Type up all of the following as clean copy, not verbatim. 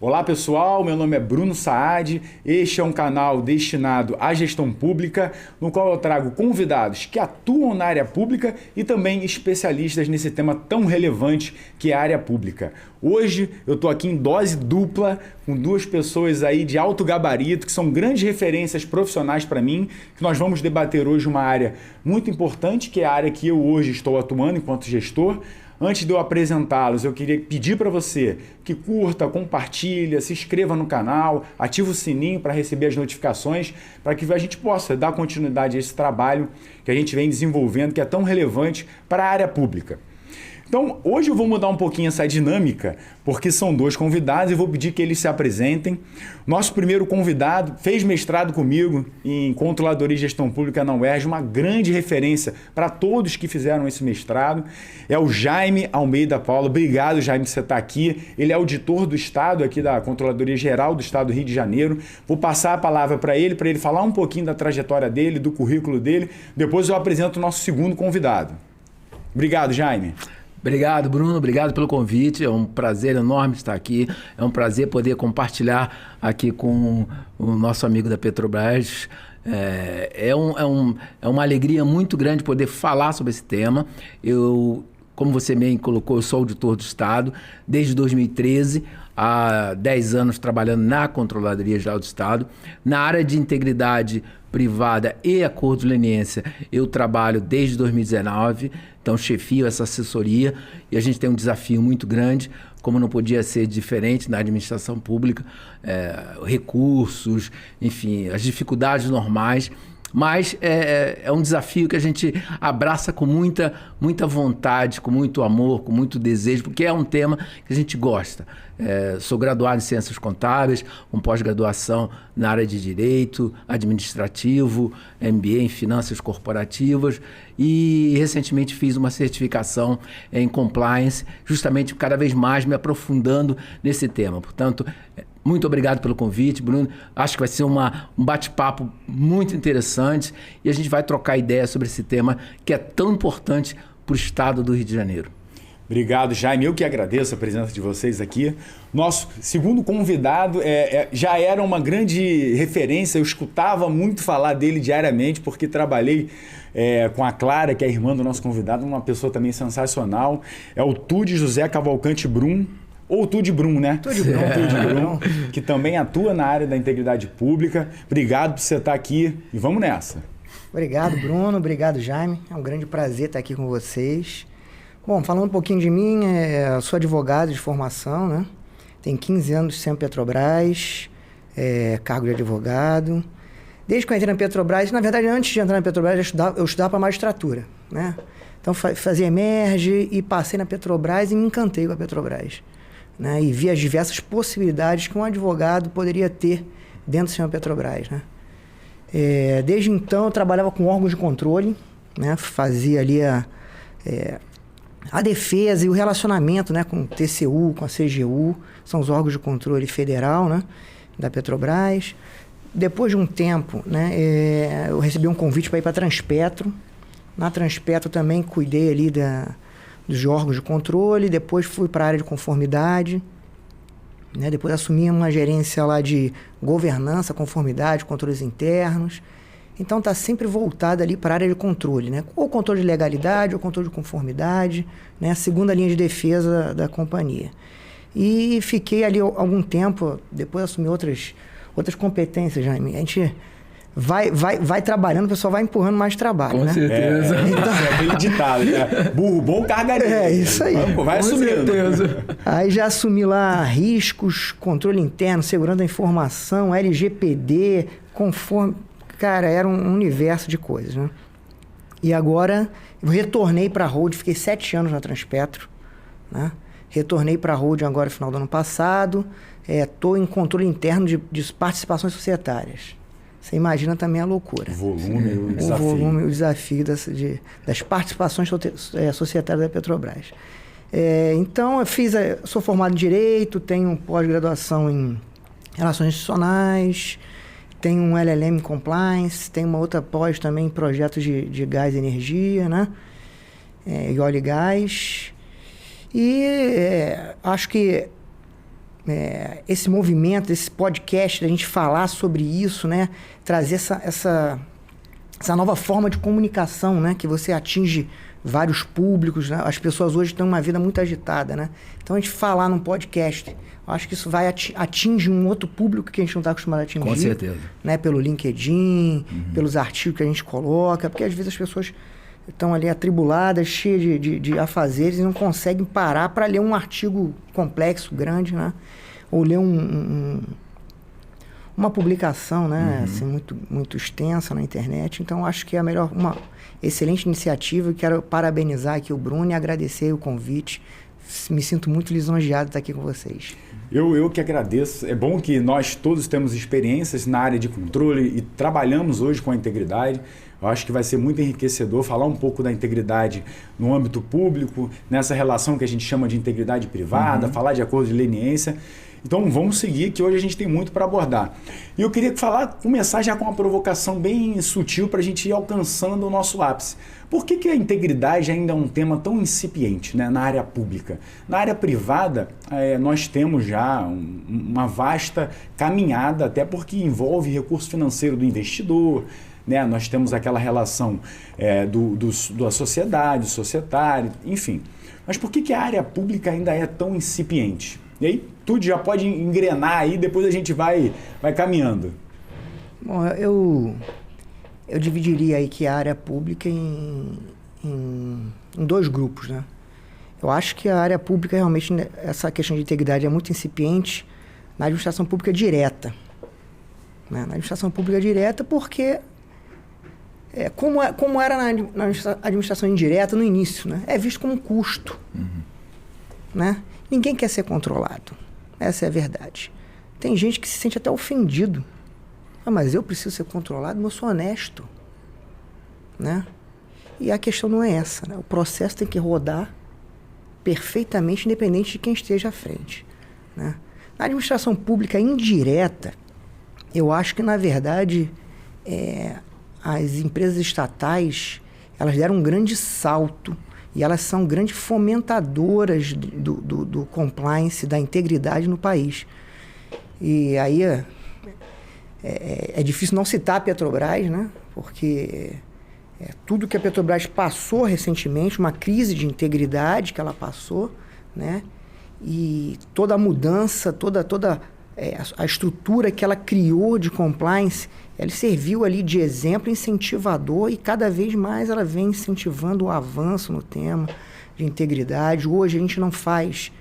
Olá pessoal, meu nome é Bruno Saad, este é um canal destinado à gestão pública, no qual eu trago convidados que atuam na área pública e também especialistas nesse tema tão relevante que é a área pública. Hoje eu estou aqui em dose dupla com duas pessoas aí de alto gabarito, que são grandes referências profissionais para mim, que nós vamos debater hoje uma área muito importante, que é a área que eu hoje estou atuando enquanto gestor. Antes de eu apresentá-los, eu queria pedir para você que curta, compartilha, se inscreva no canal, ative o sininho para receber as notificações, para que a gente possa dar continuidade a esse trabalho que a gente vem desenvolvendo, que é tão relevante para a área pública. Então, hoje eu vou mudar um pouquinho essa dinâmica, porque são dois convidados e vou pedir que eles se apresentem. Nosso primeiro convidado fez mestrado comigo em Controladoria e Gestão Pública na UERJ, uma grande referência para todos que fizeram esse mestrado. É o Jaime Almeida Paulo. Obrigado, Jaime, por você estar aqui. Ele é auditor do Estado, aqui da Controladoria Geral do Estado do Rio de Janeiro. Vou passar a palavra para ele falar um pouquinho da trajetória dele, do currículo dele. Depois eu apresento o nosso segundo convidado. Obrigado, Jaime. Obrigado, Bruno. Obrigado pelo convite. É um prazer enorme estar aqui. É um prazer poder compartilhar aqui com o nosso amigo da Petrobras. É uma alegria muito grande poder falar sobre esse tema. Como você bem colocou, eu sou auditor do Estado desde 2013, há 10 anos trabalhando na Controladoria Geral do Estado. Na área de integridade privada e acordos de leniência, eu trabalho desde 2019, então chefio essa assessoria e a gente tem um desafio muito grande, como não podia ser diferente na administração pública, recursos, enfim, as dificuldades normais. Mas é um desafio que a gente abraça com muita vontade, com muito amor, com muito desejo, porque é um tema que a gente gosta. Sou graduado em Ciências Contábeis, com pós-graduação na área de Direito, Administrativo, MBA em Finanças Corporativas e recentemente fiz uma certificação em Compliance, justamente cada vez mais me aprofundando nesse tema. Portanto, muito obrigado pelo convite, Bruno. Acho que vai ser um bate-papo muito interessante e a gente vai trocar ideias sobre esse tema que é tão importante para o estado do Rio de Janeiro. Obrigado, Jaime. Eu que agradeço a presença de vocês aqui. Nosso segundo convidado já era uma grande referência, eu escutava muito falar dele diariamente, porque trabalhei com a Clara, que é a irmã do nosso convidado, uma pessoa também sensacional. É o Tude José Cavalcante Brum. Ou Tude Brum, né? Tude Brum, que também atua na área da integridade pública. Obrigado por você estar aqui e vamos nessa. Obrigado, Bruno. Obrigado, Jaime. É um grande prazer estar aqui com vocês. Bom, falando um pouquinho de mim, eu sou advogado de formação, né? Tenho 15 anos sem Petrobras, cargo de advogado. Desde que eu entrei na Petrobras, na verdade, antes de entrar na Petrobras, eu estudava para magistratura, né? Então, fazia emerge e passei na Petrobras e me encantei com a Petrobras. Né, e vi as diversas possibilidades que um advogado poderia ter dentro do sistema Petrobras. Né? Desde então, eu trabalhava com órgãos de controle, né, fazia ali a defesa e o relacionamento, né, com o TCU, com a CGU, são os órgãos de controle federal, né, da Petrobras. Depois de um tempo, né, eu recebi um convite para ir para a Transpetro. Na Transpetro também cuidei ali dos órgãos de controle, depois fui para a área de conformidade, né? Depois assumi uma gerência lá de governança, conformidade, controles internos. Então está sempre voltado ali para a área de controle, né? Ou controle de legalidade, ou controle de conformidade, né? A segunda linha de defesa da companhia. E fiquei ali algum tempo, depois assumi outras competências, Jaime. A gente vai trabalhando, o pessoal vai empurrando mais trabalho, Com né? certeza. Então... é bem ditado, né? Burro bom, carga dele. É, isso aí. Vai assumindo. Aí já assumi lá riscos, controle interno, segurança da informação, LGPD, conforme... Cara, era um universo de coisas, né? E agora, eu retornei para a Hold, fiquei 7 anos na Transpetro, né? Retornei para a Hold agora no final do ano passado, estou em controle interno de participações societárias. Você imagina também a loucura. O volume e o desafio. O volume e o desafio das participações societárias da Petrobras. Então, sou formado em Direito, tenho pós-graduação em Relações Institucionais, tenho um LLM em Compliance, tenho uma outra pós também em projetos de gás e energia, né? E óleo e gás. E acho que esse movimento, esse podcast, da gente falar sobre isso, né? Trazer essa nova forma de comunicação, né? Que você atinge vários públicos, né? As pessoas hoje têm uma vida muito agitada, né? Então, a gente falar num podcast, eu acho que isso vai atingir um outro público que a gente não está acostumado a atingir. Com certeza. Né? Pelo LinkedIn, pelos artigos que a gente coloca, porque às vezes as pessoas estão ali atribuladas, cheias de afazeres e não conseguem parar para ler um artigo complexo, grande, né? Ou ler uma publicação, né? Assim, muito extensa na internet. Então, acho que é uma excelente iniciativa. Eu quero parabenizar aqui o Bruno e agradecer o convite. Me sinto muito lisonjeado de estar aqui com vocês. Eu que agradeço. É bom que nós todos temos experiências na área de controle e trabalhamos hoje com a integridade. Eu acho que vai ser muito enriquecedor falar um pouco da integridade no âmbito público, nessa relação que a gente chama de integridade privada, falar de acordo de leniência. Então vamos seguir, que hoje a gente tem muito para abordar. E eu queria começar já com uma provocação bem sutil para a gente ir alcançando o nosso ápice. Por que a integridade ainda é um tema tão incipiente, né, na área pública? Na área privada, nós temos já uma vasta caminhada, até porque envolve recurso financeiro do investidor, né? Nós temos aquela relação da sociedade, do societário, enfim. Mas por que a área pública ainda é tão incipiente? E aí tudo já pode engrenar aí, depois a gente vai caminhando. Bom, eu dividiria aí que a área pública em dois grupos, né? Eu acho que a área pública realmente, essa questão de integridade é muito incipiente na administração pública direta. Né? Na administração pública direta porque, como era na administração indireta no início, né? É visto como um custo. Né? Ninguém quer ser controlado. Essa é a verdade. Tem gente que se sente até ofendido. Mas eu preciso ser controlado, mas eu sou honesto. Né? E a questão não é essa. Né? O processo tem que rodar perfeitamente, independente de quem esteja à frente. Né? Na administração pública indireta, eu acho que, na verdade, as empresas estatais, elas deram um grande salto e elas são grandes fomentadoras do compliance, da integridade no país. E aí é difícil não citar a Petrobras, né? Porque tudo que a Petrobras passou recentemente, uma crise de integridade que ela passou, né? E toda a mudança, toda a estrutura que ela criou de compliance, ela serviu ali de exemplo incentivador e cada vez mais ela vem incentivando o avanço no tema de integridade. Hoje a gente não faz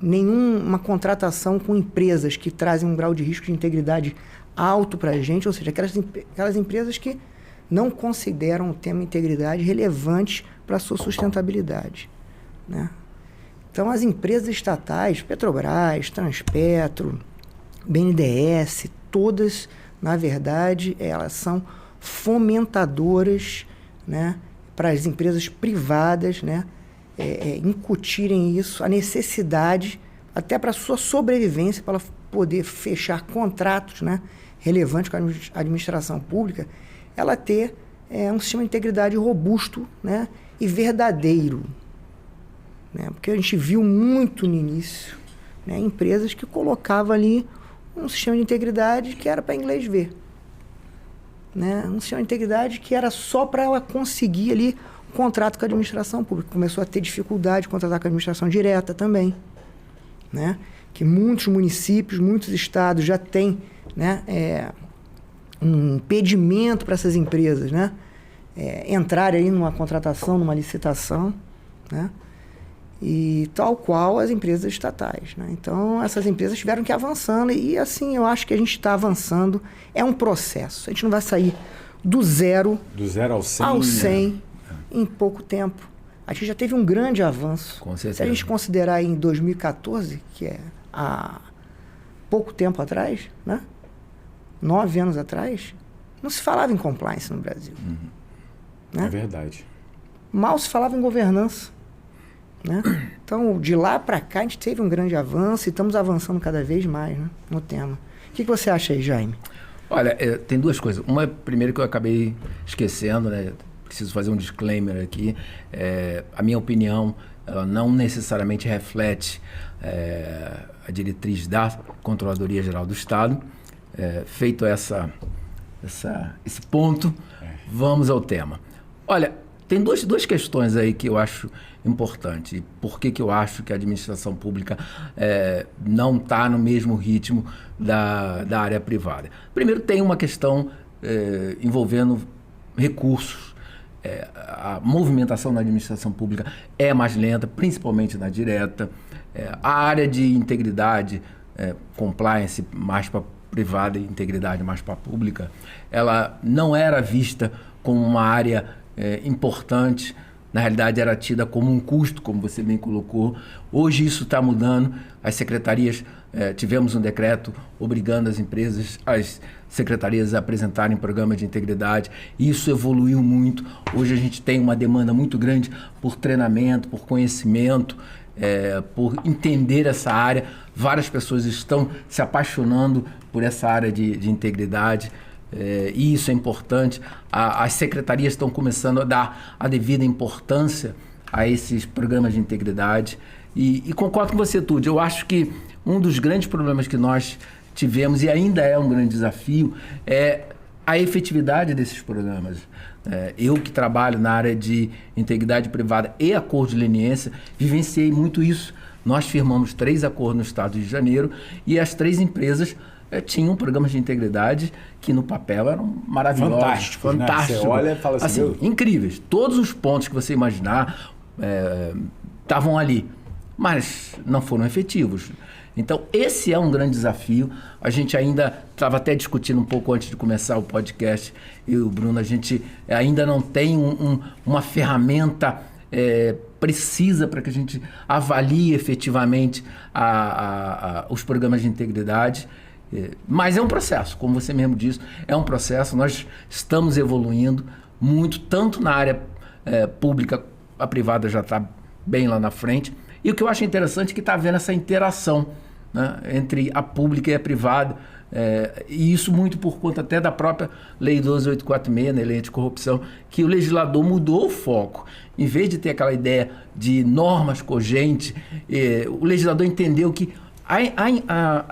nenhuma contratação com empresas que trazem um grau de risco de integridade alto para a gente, ou seja, aquelas empresas que não consideram o tema integridade relevante para a sua sustentabilidade. Né? Então, as empresas estatais, Petrobras, Transpetro, BNDES, todas, na verdade, elas são fomentadoras, né, para as empresas privadas, né, incutirem isso, a necessidade, até para a sua sobrevivência, para ela poder fechar contratos, né, relevantes com a administração pública, ela ter um sistema de integridade robusto, né, e verdadeiro. Né? Porque a gente viu muito no início, né, empresas que colocavam ali um sistema de integridade que era para inglês ver. Né? Um sistema de integridade que era só para ela conseguir ali um contrato com a administração pública. Começou a ter dificuldade de contratar com a administração direta também. Né? Que muitos municípios, muitos estados já têm, né, um impedimento para essas empresas, né, entrarem aí numa contratação, numa licitação, né? E tal qual as empresas estatais. Né? Então, essas empresas tiveram que ir avançando e, assim, eu acho que a gente está avançando. É um processo. A gente não vai sair do zero ao 100 em pouco tempo. A gente já teve um grande avanço. Com certeza. Se a gente considerar em 2014, que é há pouco tempo atrás, né? 9 anos atrás, não se falava em compliance no Brasil. Né? É verdade. Mal se falava em governança. Né? Então, de lá para cá, a gente teve um grande avanço e estamos avançando cada vez mais, né, no tema. O que você acha aí, Jaime? Olha, tem duas coisas. Uma, primeiro, que eu acabei esquecendo, né? Preciso fazer um disclaimer aqui. A minha opinião, ela não necessariamente reflete a diretriz da Controladoria Geral do Estado. Feito esse ponto, vamos ao tema. Olha, tem duas questões aí que eu acho importante. E por que eu acho que a administração pública não está no mesmo ritmo da área privada? Primeiro, tem uma questão envolvendo recursos. A movimentação na administração pública é mais lenta, principalmente na direta. A área de integridade, compliance mais para privada e integridade mais para pública, ela não era vista como uma área importante. Na realidade, era tida como um custo, como você bem colocou. Hoje isso está mudando. As secretarias, tivemos um decreto obrigando as empresas, as secretarias a apresentarem programas de integridade. Isso evoluiu muito. Hoje a gente tem uma demanda muito grande por treinamento, por conhecimento, por entender essa área. Várias pessoas estão se apaixonando por essa área de integridade. E isso é importante. As secretarias estão começando a dar a devida importância a esses programas de integridade. E concordo com você, Tude. Eu acho que um dos grandes problemas que nós tivemos, e ainda é um grande desafio, é a efetividade desses programas. Eu que trabalho na área de integridade privada e acordo de leniência, vivenciei muito isso. Nós firmamos 3 acordos no estado de Janeiro e as 3 empresas tinham programas de integridade que no papel eram maravilhosos. Fantásticos. Né? Você olha e fala assim, incríveis. Todos os pontos que você imaginar estavam ali, mas não foram efetivos. Então, esse é um grande desafio. A gente ainda estava até discutindo um pouco antes de começar o podcast, eu e o Bruno, a gente ainda não tem uma ferramenta precisa para que a gente avalie efetivamente os programas de integridade. Mas é um processo, como você mesmo disse, é um processo. Nós estamos evoluindo muito, tanto na área pública, a privada já está bem lá na frente. E o que eu acho interessante é que está havendo essa interação, né, entre a pública e a privada, e isso muito por conta até da própria Lei 12.846, né, Lei Anticorrupção, que o legislador mudou o foco. Em vez de ter aquela ideia de normas cogentes, o legislador entendeu que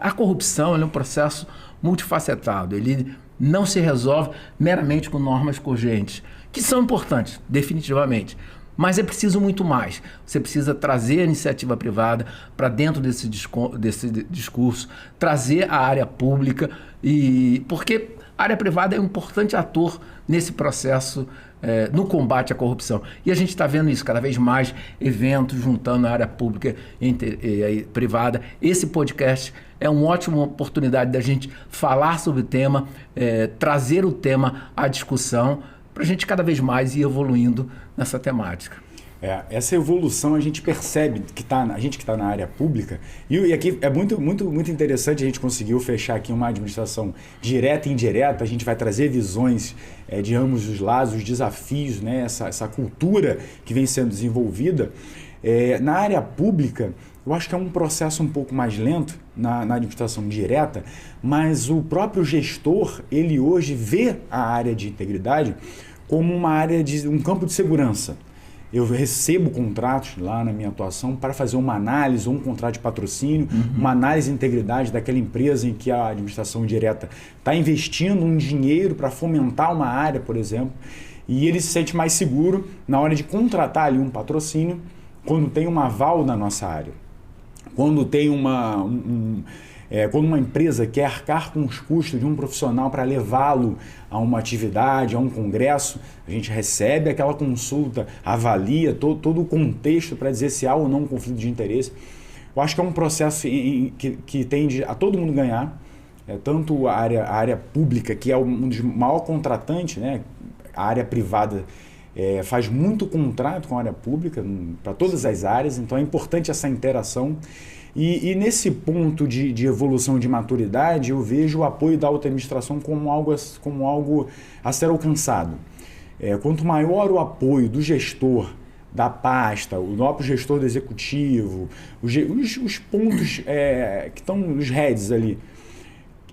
a corrupção é um processo multifacetado. Ele não se resolve meramente com normas cogentes, que são importantes, definitivamente. Mas é preciso muito mais. Você precisa trazer a iniciativa privada para dentro desse discurso, trazer a área pública, porque a área privada é um importante ator nesse processo, no combate à corrupção. E a gente está vendo isso, cada vez mais eventos juntando a área pública e privada. Esse podcast é uma ótima oportunidade da gente falar sobre o tema, trazer o tema à discussão, para a gente cada vez mais ir evoluindo nessa temática. Essa evolução a gente percebe que a gente que está na área pública, e aqui é muito, muito, muito interessante, a gente conseguiu fechar aqui uma administração direta e indireta. A gente vai trazer visões de ambos os lados, os desafios, né, essa cultura que vem sendo desenvolvida. Na área pública, eu acho que é um processo um pouco mais lento na administração direta, mas o próprio gestor, ele hoje vê a área de integridade como uma área um campo de segurança. Eu recebo contratos lá na minha atuação para fazer uma análise, ou um contrato de patrocínio, uma análise de integridade daquela empresa em que a administração direta está investindo um dinheiro para fomentar uma área, por exemplo, e ele se sente mais seguro na hora de contratar ali um patrocínio quando tem um aval na nossa área. Quando tem quando uma empresa quer arcar com os custos de um profissional para levá-lo a uma atividade, a um congresso, a gente recebe aquela consulta, avalia todo o contexto para dizer se há ou não um conflito de interesse. Eu acho que é um processo que tende a todo mundo ganhar, tanto a área pública, que é um dos maiores contratantes, né? A área privada faz muito contrato com a área pública, para todas as áreas, então é importante essa interação. E nesse ponto de evolução de maturidade, eu vejo o apoio da alta administração como algo a ser alcançado. Quanto maior o apoio do gestor, da pasta, o próprio gestor do executivo, os pontos que estão os heads ali,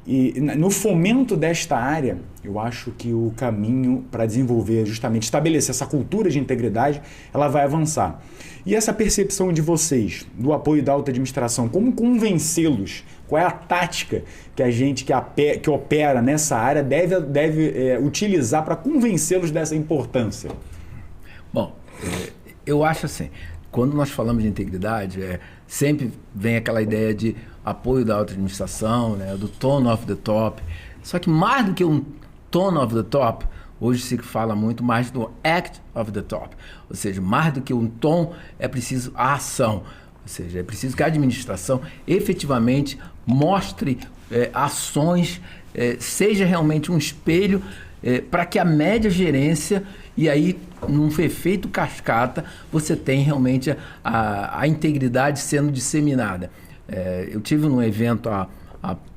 E no fomento desta área, eu acho que o caminho para desenvolver, justamente estabelecer essa cultura de integridade, ela vai avançar. E essa percepção de vocês, do apoio da alta administração, como convencê-los? Qual é a tática que a gente que opera nessa área deve utilizar para convencê-los dessa importância? Bom, eu acho assim, quando nós falamos de integridade, sempre vem aquela ideia de apoio da alta administração, né, do tone of the top. Só que mais do que um tone of the top, hoje se fala muito mais do act of the top. Ou seja, mais do que um tom, é preciso a ação. Ou seja, é preciso que a administração efetivamente mostre ações, seja realmente um espelho para que a média gerência, e aí num efeito cascata, você tem realmente a integridade sendo disseminada. Eu tive num evento há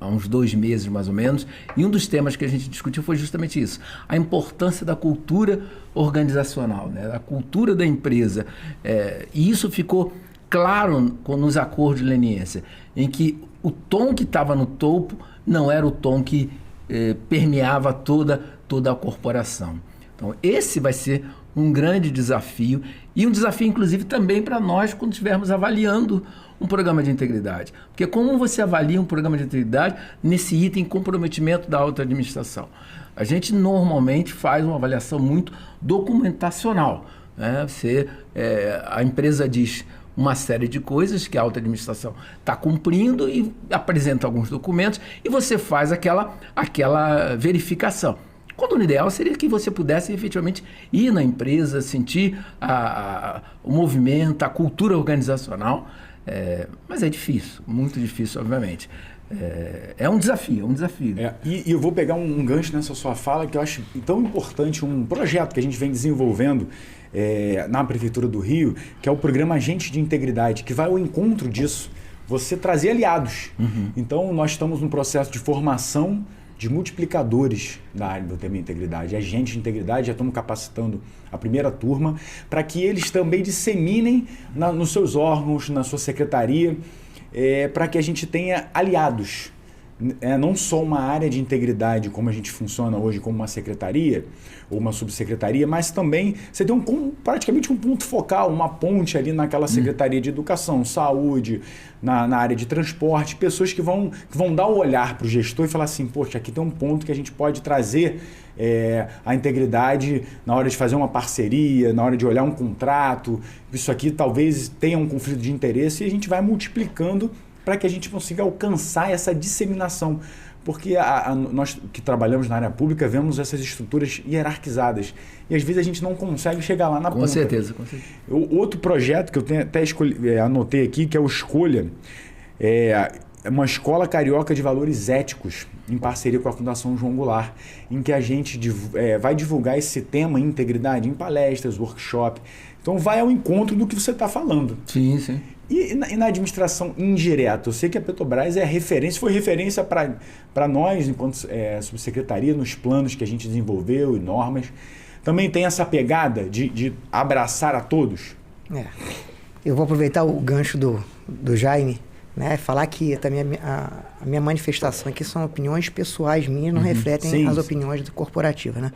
uns 2 meses mais ou menos, e um dos temas que a gente discutiu foi justamente isso, a importância da cultura organizacional, né? A cultura da empresa. E isso ficou claro nos acordos de leniência, em que o tom que estava no topo não era o tom que permeava toda a corporação. Então, esse vai ser um grande desafio, e um desafio, inclusive, também para nós quando estivermos avaliando um programa de integridade. Porque como você avalia um programa de integridade nesse item comprometimento da alta administração? A gente normalmente faz uma avaliação muito documentacional, né? A empresa diz uma série de coisas que a alta administração está cumprindo e apresenta alguns documentos e você faz aquela verificação. Quando o ideal seria que você pudesse efetivamente ir na empresa, sentir o movimento, a cultura organizacional, mas é difícil, muito difícil, obviamente. É um desafio. E eu vou pegar um gancho nessa sua fala, que eu acho tão importante, um projeto que a gente vem desenvolvendo na Prefeitura do Rio, que é o programa Agente de Integridade, que vai ao encontro disso, você trazer aliados. Uhum. Então, nós estamos num processo de formação de multiplicadores da área do tema integridade. Agentes de integridade, já estamos capacitando a primeira turma para que eles também disseminem nos seus órgãos, na sua secretaria, para que a gente tenha aliados. Não só uma área de integridade como a gente funciona hoje como uma secretaria ou uma subsecretaria, mas também você tem praticamente um ponto focal, uma ponte ali naquela secretaria de educação, saúde, na área de transporte, pessoas que vão dar um olhar para o gestor e falar assim, poxa, aqui tem um ponto que a gente pode trazer a integridade na hora de fazer uma parceria, na hora de olhar um contrato, isso aqui talvez tenha um conflito de interesse, e a gente vai multiplicando para que a gente consiga alcançar essa disseminação. Porque nós que trabalhamos na área pública vemos essas estruturas hierarquizadas. E às vezes a gente não consegue chegar lá na ponta. Com certeza. Outro projeto que eu tenho até anotei aqui, que é o Escolha, é uma escola carioca de valores éticos, em parceria com a Fundação João Goulart, em que a gente vai divulgar esse tema integridade em palestras, workshop. Então vai ao encontro do que você está falando. Sim, sim. E na administração indireta? Eu sei que a Petrobras foi referência para nós, enquanto subsecretaria, nos planos que a gente desenvolveu e normas. Também tem essa pegada de abraçar a todos? Eu vou aproveitar o gancho do Jaime, né? Falar que também a minha manifestação aqui são opiniões pessoais minhas, não refletem as opiniões corporativas, né?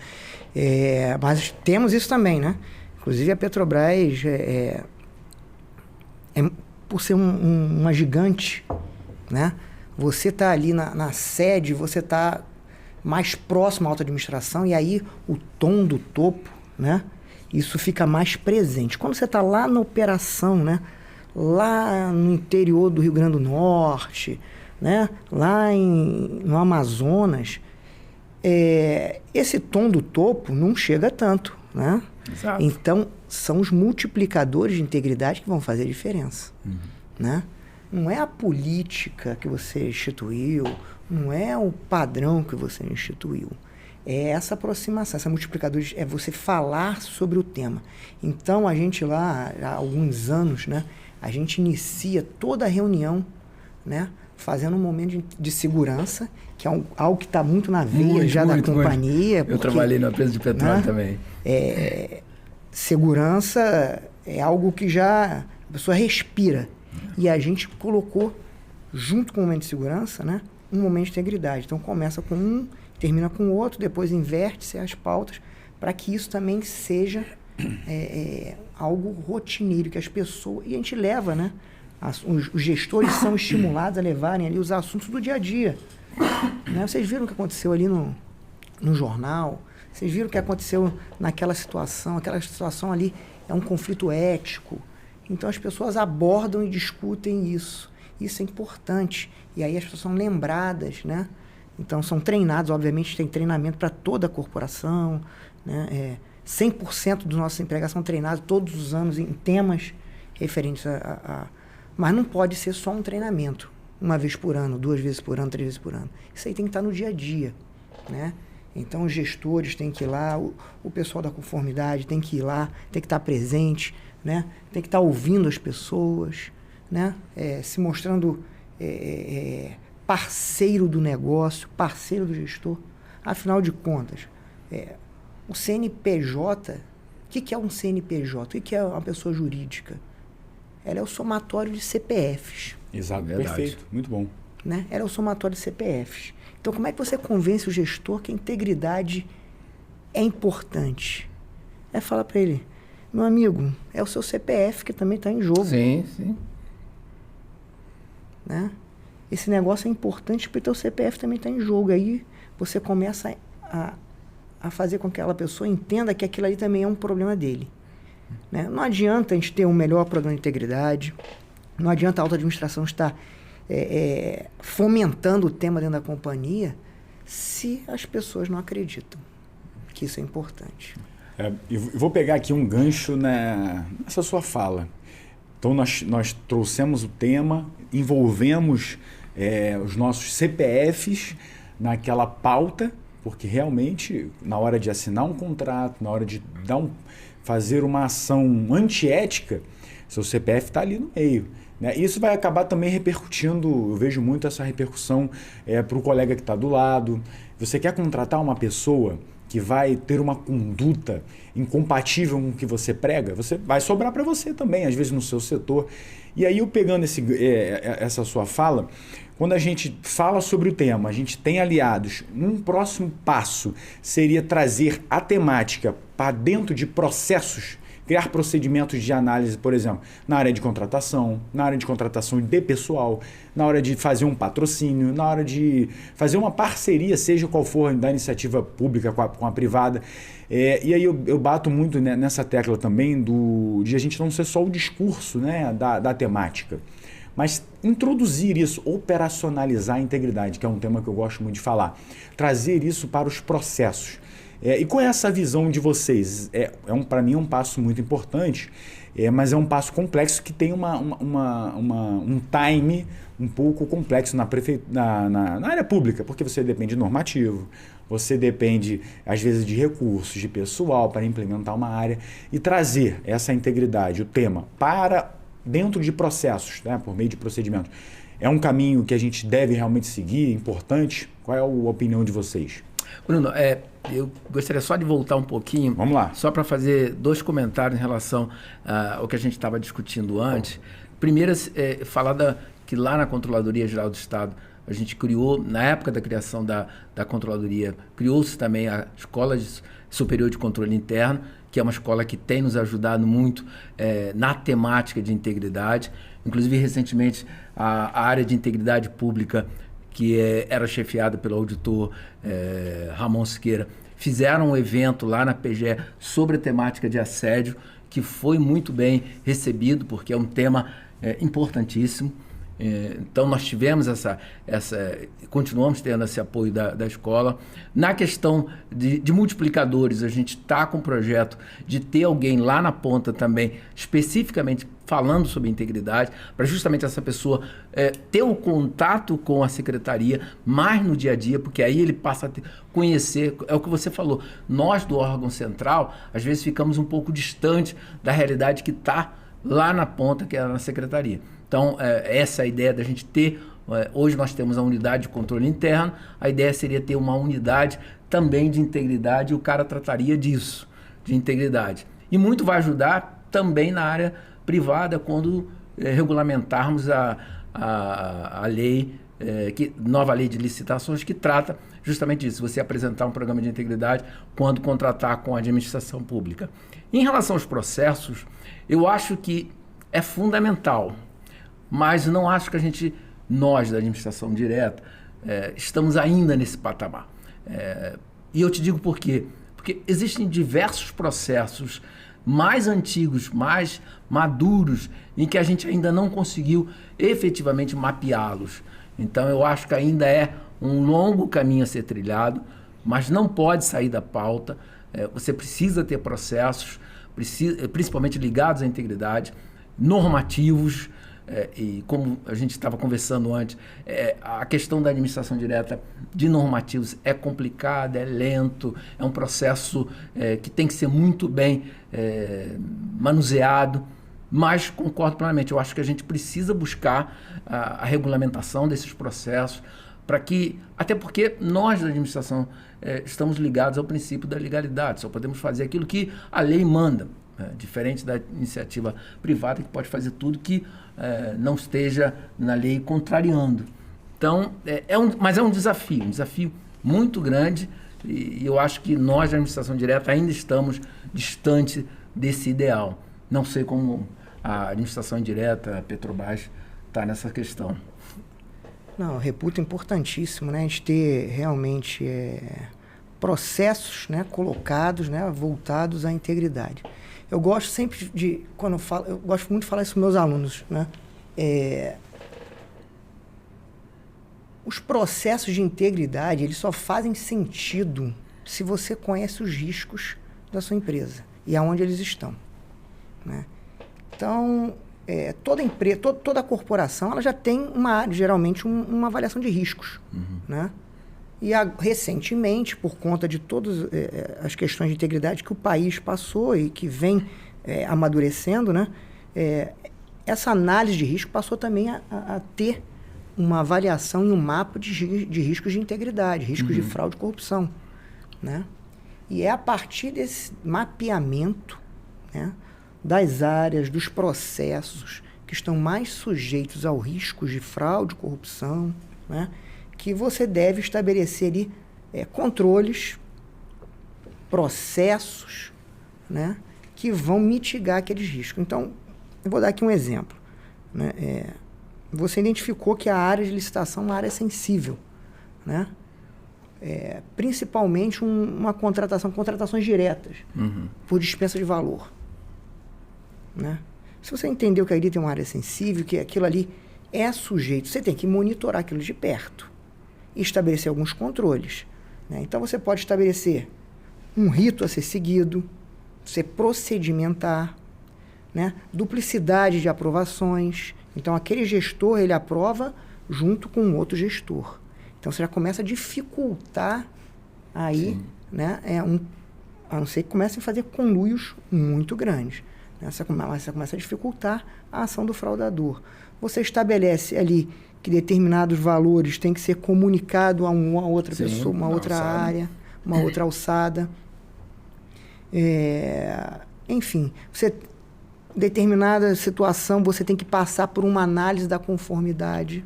Mas temos isso também, né? Inclusive a Petrobras por ser uma gigante, né? Você está ali na sede, você está mais próximo à alta administração, e aí o tom do topo, né? Isso fica mais presente. Quando você está lá na operação, né? Lá no interior do Rio Grande do Norte, né? Lá no Amazonas, esse tom do topo não chega tanto, né? Exato. Então, são os multiplicadores de integridade que vão fazer a diferença. Né? Não é a política que você instituiu, não é o padrão que você instituiu. É essa aproximação, essa multiplicador, é você falar sobre o tema. Então, a gente lá, há alguns anos, né, a gente inicia toda a reunião, né, fazendo um momento de segurança, que é algo que está muito na veia da companhia. Eu trabalhei na empresa de petróleo, né, também. Segurança é algo que já a pessoa respira. E a gente colocou, junto com o momento de segurança, né, um momento de integridade. Então começa com um, termina com o outro, depois inverte-se as pautas, para que isso também seja algo rotineiro, que as pessoas... E a gente leva, né? Os gestores são estimulados a levarem ali os assuntos do dia a dia. Né? Vocês viram o que aconteceu ali no jornal, vocês viram o que aconteceu naquela situação, aquela situação ali é um conflito ético. Então as pessoas abordam e discutem isso. Isso é importante. E aí as pessoas são lembradas, né? Então são treinados, obviamente tem treinamento para toda a corporação, né? 100% dos nossos empregados são treinados todos os anos em temas referentes Mas não pode ser só um treinamento, uma vez por ano, 2 vezes por ano, 3 vezes por ano. Isso aí tem que estar no dia a dia, né? Então os gestores têm que ir lá, o pessoal da conformidade tem que ir lá, tem que estar presente, né? Tem que estar ouvindo as pessoas, né? Se mostrando parceiro do negócio, parceiro do gestor. Afinal de contas, o CNPJ, o que é um CNPJ? O que é uma pessoa jurídica? Ela é o somatório de CPFs. Exato, perfeito, muito bom. Né? Ela é o somatório de CPFs. Então, como é que você convence o gestor que a integridade é importante? É falar para ele, meu amigo, é o seu CPF que também está em jogo. Sim, sim. Né? Esse negócio é importante porque o teu CPF também está em jogo. Aí você começa a fazer com que aquela pessoa entenda que aquilo ali também é um problema dele. Né? Não adianta a gente ter um melhor programa de integridade, não adianta a alta administração estar fomentando o tema dentro da companhia se as pessoas não acreditam que isso é importante. Eu vou pegar aqui um gancho nessa sua fala. Então nós trouxemos o tema, envolvemos os nossos CPFs naquela pauta, porque realmente na hora de assinar um contrato, na hora de fazer uma ação antiética, seu CPF está ali no meio. Né? Isso vai acabar também repercutindo, eu vejo muito essa repercussão para o colega que está do lado. Você quer contratar uma pessoa que vai ter uma conduta incompatível com o que você prega, você vai sobrar para você também, às vezes no seu setor. E aí eu pegando essa sua fala, quando a gente fala sobre o tema, a gente tem aliados, um próximo passo seria trazer a temática para dentro de processos, criar procedimentos de análise, por exemplo, na área de contratação de pessoal, na hora de fazer um patrocínio, na hora de fazer uma parceria, seja qual for, da iniciativa pública com a privada. E aí eu bato muito nessa tecla também de a gente não ser só o discurso, né, da temática, mas introduzir isso, operacionalizar a integridade, que é um tema que eu gosto muito de falar, trazer isso para os processos. E qual é essa visão de vocês? Para mim é um passo muito importante, mas é um passo complexo que tem um time um pouco complexo na área pública, porque você depende de normativo, você depende, às vezes, de recursos, de pessoal para implementar uma área e trazer essa integridade, o tema, para dentro de processos, né, por meio de procedimentos. É um caminho que a gente deve realmente seguir, importante? Qual é a opinião de vocês? Bruno, eu gostaria só de voltar um pouquinho. Vamos lá. Só para fazer 2 comentários em relação ao que a gente estava discutindo antes. Primeiro, falar que lá na Controladoria Geral do Estado, a gente criou, na época da criação da Controladoria, criou-se também a Escola Superior de Controle Interno, que é uma escola que tem nos ajudado muito na temática de integridade. Inclusive, recentemente, a área de integridade pública, que era chefiada pelo auditor Ramon Siqueira, fizeram um evento lá na PGE sobre a temática de assédio, que foi muito bem recebido, porque é um tema importantíssimo. Então, nós tivemos continuamos tendo esse apoio da escola. Na questão de multiplicadores, a gente está com um projeto de ter alguém lá na ponta também, especificamente falando sobre integridade, para justamente essa pessoa ter o contato com a secretaria mais no dia a dia, porque aí ele passa a conhecer, é o que você falou, nós do órgão central, às vezes ficamos um pouco distante da realidade que está lá na ponta, que é na secretaria. Então, essa é a ideia da gente ter. Hoje nós temos a unidade de controle interno, a ideia seria ter uma unidade também de integridade, e o cara trataria disso, de integridade. E muito vai ajudar também na área privada, quando regulamentarmos a lei nova lei de licitações que trata justamente disso, você apresentar um programa de integridade quando contratar com a administração pública. Em relação aos processos, eu acho que é fundamental, mas não acho que nós da administração direta, estamos ainda nesse patamar. E eu te digo por quê? Porque existem diversos processos mais antigos, mais maduros, em que a gente ainda não conseguiu efetivamente mapeá-los. Então eu acho que ainda é um longo caminho a ser trilhado, mas não pode sair da pauta. Você precisa ter processos, principalmente ligados à integridade, normativos, e como a gente estava conversando antes, a questão da administração direta de normativos é complicada, é lento, é um processo que tem que ser muito bem manuseado, mas concordo plenamente, eu acho que a gente precisa buscar a regulamentação desses processos, para que, até porque nós da administração estamos ligados ao princípio da legalidade, só podemos fazer aquilo que a lei manda, diferente da iniciativa privada que pode fazer tudo que não esteja na lei contrariando. Então, mas é um desafio muito grande, e eu acho que nós da administração direta ainda estamos distante desse ideal. Não sei como a administração indireta, a Petrobras, está nessa questão. Não, eu reputo importantíssimo, né, a gente ter realmente processos, né, colocados, né, voltados à integridade. Eu gosto sempre de, quando eu falo, eu gosto muito de falar isso com meus alunos, né? Os processos de integridade, eles só fazem sentido se você conhece os riscos da sua empresa e aonde eles estão, né? Então, toda empresa, toda corporação, ela já tem geralmente uma avaliação de riscos, né? E recentemente, por conta de todas as questões de integridade que o país passou e que vem amadurecendo, né? Essa análise de risco passou também a ter uma avaliação e um mapa de riscos de integridade, riscos de fraude e corrupção, né? E é a partir desse mapeamento, né, das áreas, dos processos que estão mais sujeitos ao risco de fraude, corrupção, né, que você deve estabelecer ali controles, processos, né, que vão mitigar aqueles riscos. Então, eu vou dar aqui um exemplo, né? Você identificou que a área de licitação é uma área sensível, né? Principalmente contratações diretas, por dispensa de valor, né? Se você entendeu que ali tem uma área sensível, que aquilo ali é sujeito, você tem que monitorar aquilo de perto e estabelecer alguns controles, né? Então você pode estabelecer um rito a ser seguido, você procedimentar, né? Duplicidade de aprovações. Então aquele gestor, ele aprova junto com outro gestor. Então você já começa a dificultar aí, né? A não ser que comecem a fazer conluios muito grandes, né? Você começa a dificultar a ação do fraudador. Você estabelece ali que determinados valores têm que ser comunicados a uma outra pessoa, uma outra área, uma outra alçada. Enfim, determinada situação você tem que passar por uma análise da conformidade,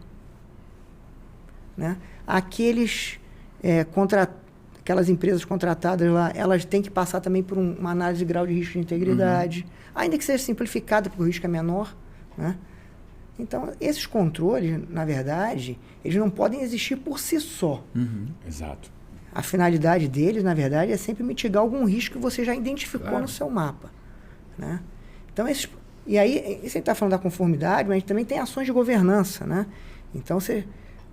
né? Aquelas empresas contratadas lá, elas têm que passar também por uma análise de grau de risco de integridade, ainda que seja simplificada, porque o risco é menor, né? Então, esses controles, na verdade, eles não podem existir por si só. Exato. A finalidade deles, na verdade, é sempre mitigar algum risco que você já identificou no seu mapa, né? Então, e aí, você está falando da conformidade, mas também tem ações de governança, né? Então,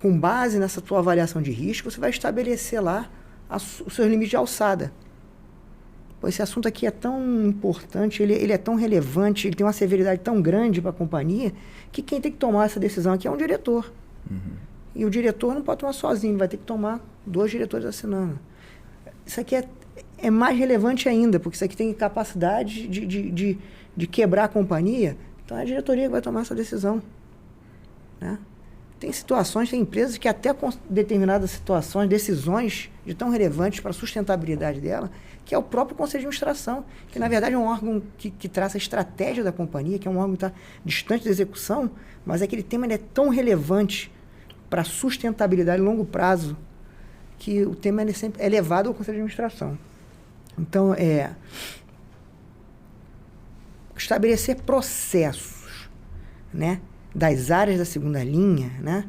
com base nessa tua avaliação de risco, você vai estabelecer lá os seus limites de alçada. Pô, esse assunto aqui é tão importante, ele é tão relevante, ele tem uma severidade tão grande para a companhia, que quem tem que tomar essa decisão aqui é um diretor. E o diretor não pode tomar sozinho, vai ter que tomar 2 diretores assinando. Isso aqui é mais relevante ainda, porque isso aqui tem capacidade de quebrar a companhia, então é a diretoria que vai tomar essa decisão, né? Tem situações, tem empresas que até com determinadas situações, decisões de tão relevantes para a sustentabilidade dela, que é o próprio Conselho de Administração, que na verdade é um órgão que traça a estratégia da companhia, que é um órgão que está distante da execução, mas aquele tema ele é tão relevante para sustentabilidade a longo prazo, que o tema ele sempre é levado ao Conselho de Administração. Então, estabelecer processos, né, das áreas da segunda linha, né,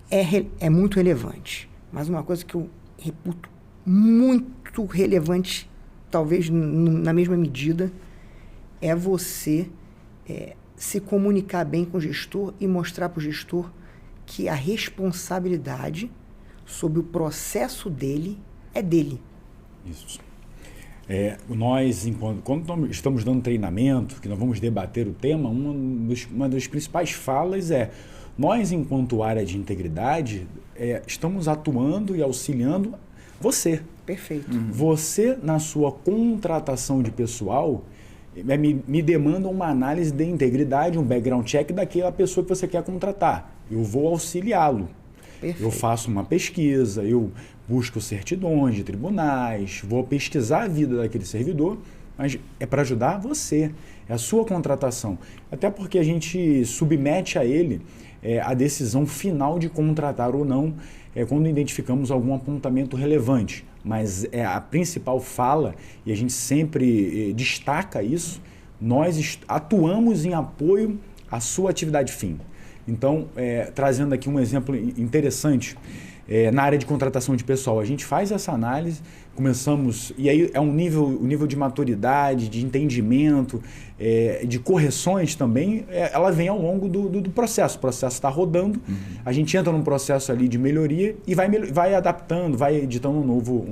é muito relevante. Mas uma coisa que eu reputo muito relevante, talvez na mesma medida, é você se comunicar bem com o gestor e mostrar para o gestor que a responsabilidade sobre o processo dele é dele. Isso. Nós, quando estamos dando treinamento, que nós vamos debater o tema, uma das principais falas nós, enquanto área de integridade, estamos atuando e auxiliando você. Perfeito. Você, na sua contratação de pessoal, me demanda uma análise de integridade, um background check daquela pessoa que você quer contratar. Eu vou auxiliá-lo. Perfeito. Eu faço uma pesquisa, eu busco certidões de tribunais, vou pesquisar a vida daquele servidor, mas é para ajudar você, é a sua contratação. Até porque a gente submete a ele a decisão final de contratar ou não, quando identificamos algum apontamento relevante. Mas a principal fala, e a gente sempre destaca isso, nós atuamos em apoio à sua atividade fim. Então, trazendo aqui um exemplo interessante, na área de contratação de pessoal, a gente faz essa análise, começamos, e aí é um nível de maturidade, de entendimento, de correções também, ela vem ao longo do processo. O processo está rodando, a gente entra num processo ali de melhoria e vai adaptando, vai editando um